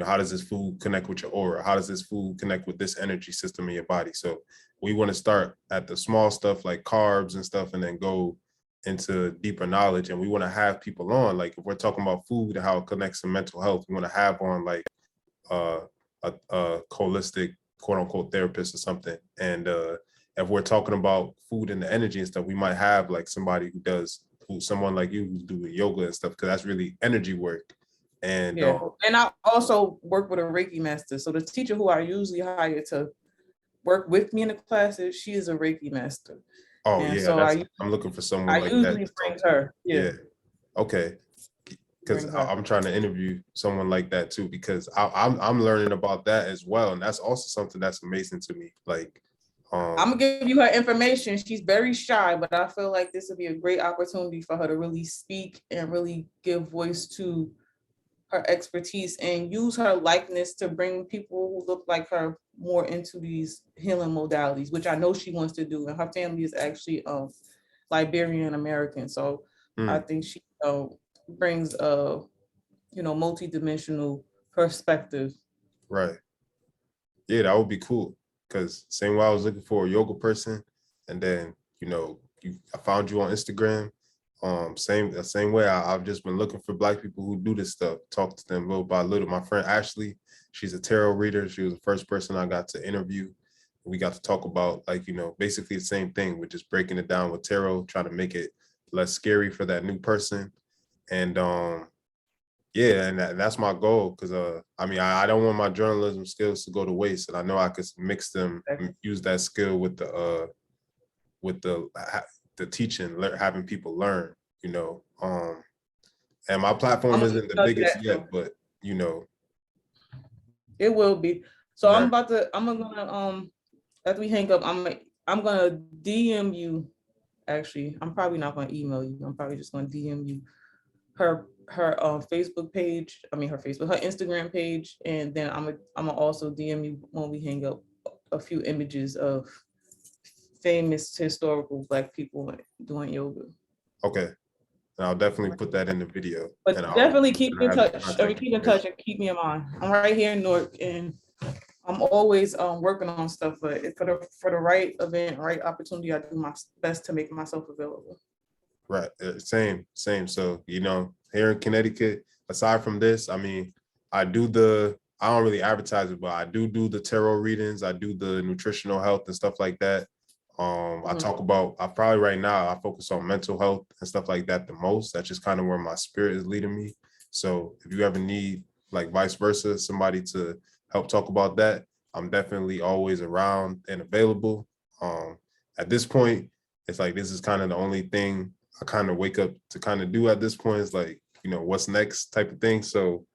how does this food connect with your aura? How does this food connect with this energy system in your body? So we want to start at the small stuff like carbs and stuff and then go into deeper knowledge. And we want to have people on, like if we're talking about food and how it connects to mental health, we want to have on like uh a holistic quote unquote therapist or something. And if we're talking about food and the energy and stuff, we might have like somebody someone like you who's doing yoga and stuff, because that's really energy work. And Yeah. And I also work with a Reiki master. So the teacher who I usually hire to work with me in the classes, she is a Reiki master. oh And yeah, so I'm looking for someone I like that usually to bring talk to. her. Yeah. Yeah. Okay. Because Bring her. I'm trying to interview someone like that too, because I'm learning about that as well, and that's also something that's amazing to me. Like, I'm gonna give you her information. She's very shy, but I feel like this would be a great opportunity for her to really speak and really give voice to her expertise and use her likeness to bring people who look like her more into these healing modalities, which I know she wants to do. And her family is actually Liberian American. So I Mm, think she brings a multi-dimensional perspective. right. Yeah, that would be cool. Because same way I was looking for a yoga person, and then I found you on Instagram. Same way I've just been looking for Black people who do this stuff. Talk to them little by little. My friend Ashley, she's a tarot reader. She was the first person I got to interview. We got to talk about basically the same thing. We're just breaking it down with tarot, trying to make it less scary for that new person. And yeah, and that's my goal because I mean I don't want my journalism skills to go to waste, and I know I could mix them, use that skill with the teaching, having people learn, and my platform I'm gonna isn't the tell you biggest that yet, too. but It will be. So right, I'm gonna after we hang up, I'm gonna DM you. Actually, I'm probably not gonna email you. I'm probably just gonna DM you her Facebook page. I mean her Instagram page, and then I'm gonna also DM you when we hang up a few images of famous historical Black people doing yoga. okay, and I'll definitely put that in the video, and But definitely keep in add the touch. I mean, contact keep in information. touch and keep me in mind. I'm right here in Newark, and I'm always working on stuff. But for the right event, right opportunity, I do my best to make myself available. Right. Same. So, here in Connecticut, aside from this, I mean, I don't really advertise it, but I do the tarot readings. I do the nutritional health and stuff like that. I probably right now, I focus on mental health and stuff like that the most. That's just kind of where my spirit is leading me. So if you ever need, like vice versa, somebody to help talk about that, I'm definitely always around and available. At this point, it's like, this is kind of the only thing I kind of wake up to kind of do at this point. Is like, what's next type of thing. So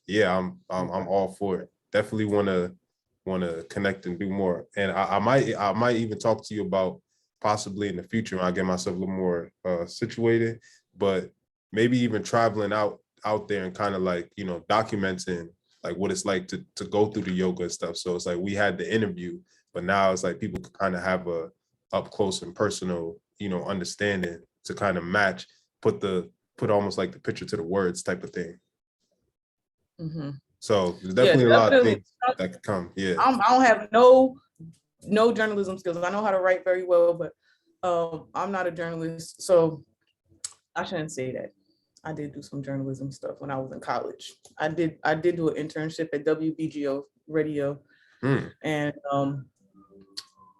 yeah, I'm all for it. Definitely want to connect and do more. And I might even talk to you about possibly in the future when I get myself a little more situated, but maybe even traveling out there and kind of like, documenting like what it's like to go through the yoga and stuff. So it's like we had the interview, but now it's like people could kind of have a up close and personal, understanding to kind of match, put almost like the picture to the words type of thing. Mm-hmm. So there's Yeah, definitely a lot of definitely. things that could come. Yeah. I don't have no journalism skills. I know how to write very well, but I'm not a journalist, so I shouldn't say that. I did do some journalism stuff when I was in college. I did do an internship at WBGO radio, Hmm.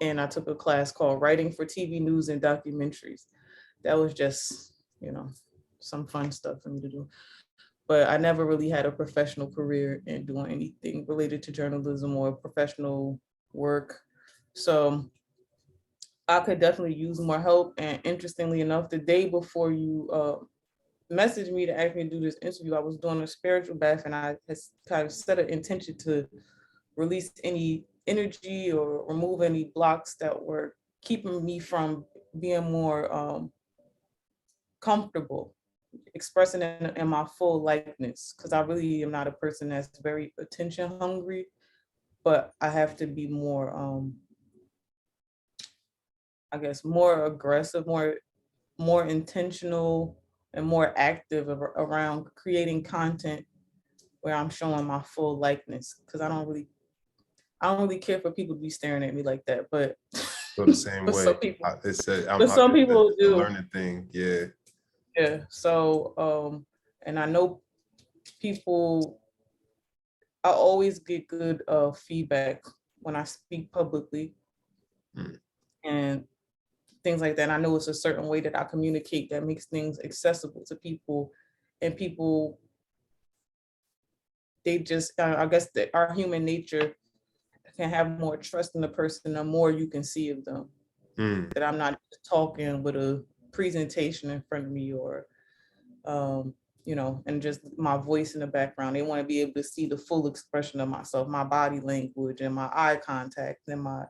and I took a class called Writing for TV News and Documentaries. That was just, some fun stuff for me to do. But I never really had a professional career in doing anything related to journalism or professional work. So I could definitely use more help. And interestingly enough, the day before you messaged me to ask me to do this interview, I was doing a spiritual bath, and I had kind of set an intention to release any energy or remove any blocks that were keeping me from being more comfortable expressing in my full likeness, because I really am not a person that's very attention hungry, but I have to be more I guess more aggressive, more intentional and more active around creating content where I'm showing my full likeness, because I don't really care for people to be staring at me like that, but So the same but some way, people it's but some people a do. learning thing. Yeah. Yeah. So and I know people, I always get good feedback when I speak publicly Mm. and things like that. And I know it's a certain way that I communicate that makes things accessible to people, and people, they just, I guess that our human nature can have more trust in the person the more you can see of them. Mm. That I'm not just talking with a presentation in front of me, or and just my voice in the background. They want to be able to see the full expression of myself, my body language and my eye contact and my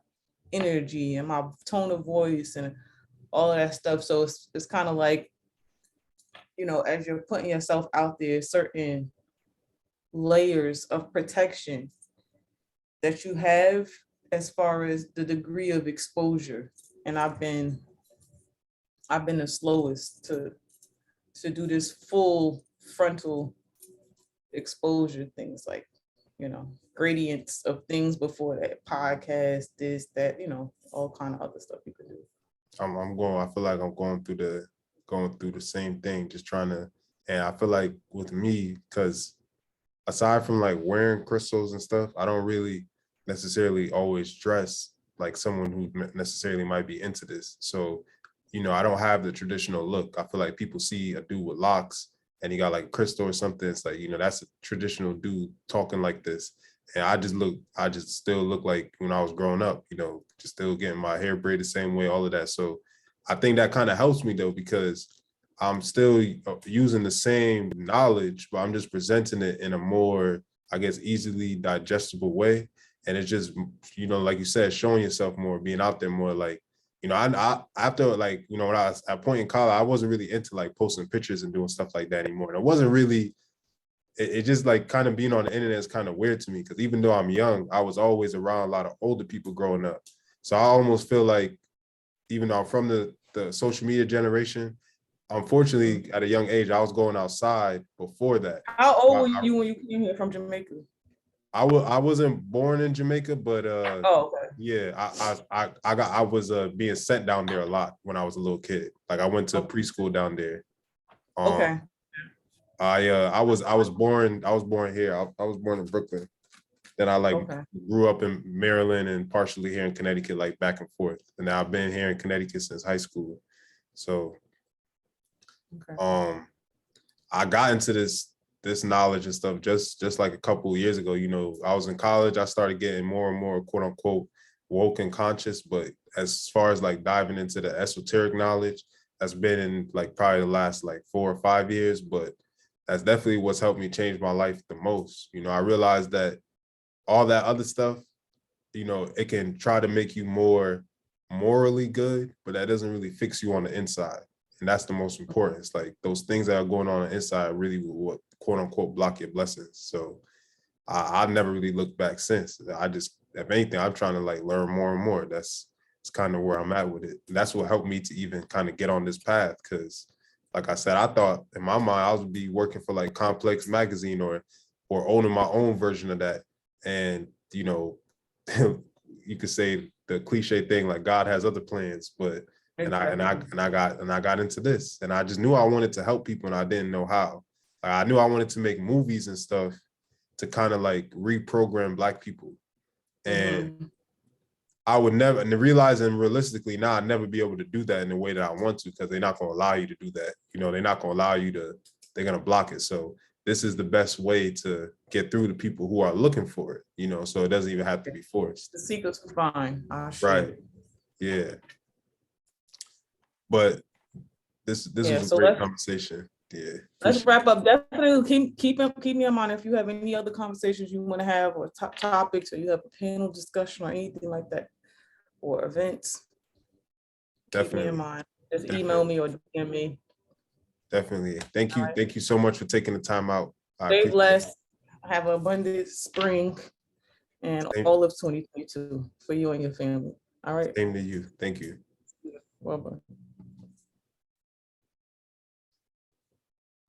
energy and my tone of voice and all of that stuff. So it's kind of like, as you're putting yourself out there, certain layers of protection that you have as far as the degree of exposure. And I've been the slowest to do this full frontal exposure things like, gradients of things before that, podcast, this, that, all kind of other stuff you could do. I feel like I'm going through the same thing, just trying to, and I feel like with me, because aside from like wearing crystals and stuff, I don't really necessarily always dress like someone who necessarily might be into this. So, I don't have the traditional look. I feel like people see a dude with locks and he got like crystal or something. It's like, that's a traditional dude talking like this. And I just still look like when I was growing up, just still getting my hair braided the same way, all of that. So I think that kind of helps me though, because I'm still using the same knowledge, but I'm just presenting it in a more, I guess, easily digestible way. And it's just, like you said, showing yourself more, being out there more. Like, I after like, when I was at a point in college, I wasn't really into like posting pictures and doing stuff like that anymore. And it wasn't really, it just like kind of being on the internet is kind of weird to me, because even though I'm young, I was always around a lot of older people growing up. So I almost feel like, even though I'm from the social media generation, unfortunately, at a young age, I was going outside before that. How old were you when you came here from Jamaica? I wasn't born in Jamaica, but Oh, okay. yeah, I was being sent down there a lot when I was a little kid. Like I went to preschool down there. Okay. I was born here. I was born in Brooklyn. Then I grew up in Maryland and partially here in Connecticut, like back and forth. And I've been here in Connecticut since high school. So I got into this knowledge and stuff just like a couple of years ago. I was in college, I started getting more and more quote unquote woke and conscious, but as far as like diving into the esoteric knowledge, that's been in like probably the last like 4 or 5 years, but that's definitely what's helped me change my life the most. I realized that all that other stuff, it can try to make you more morally good, but that doesn't really fix you on the inside. And that's the most important. It's like those things that are going on the inside really what quote unquote block your blessings. So I've never really looked back since. I just, if anything, I'm trying to like learn more and more. It's kind of where I'm at with it. And that's what helped me to even kind of get on this path. Cause like I said, I thought in my mind, I would be working for like Complex Magazine or owning my own version of that. And, you could say the cliche thing, like God has other plans, but I got into this, and I just knew I wanted to help people and I didn't know how. Like, I knew I wanted to make movies and stuff to kind of like reprogram Black people. And I would never, and realizing realistically now, I'd never be able to do that in the way that I want to, because they're not going to allow you to do that. They're not going to allow you to, they're going to block it. So this is the best way to get through to people who are looking for it, so it doesn't even have to be forced. The secret's fine. Right. Yeah. But this was a great conversation. Yeah. Let's wrap up. Definitely keep me in mind if you have any other conversations you want to have, or topics, or you have a panel discussion or anything like that, or events. Definitely. Keep me in mind. Just email me or DM me. Definitely. Thank you. Right. Thank you so much for taking the time out. Stay blessed. Have an abundant spring and all of 2022 for you and your family. All right. Same to you. Thank you. Bye-bye.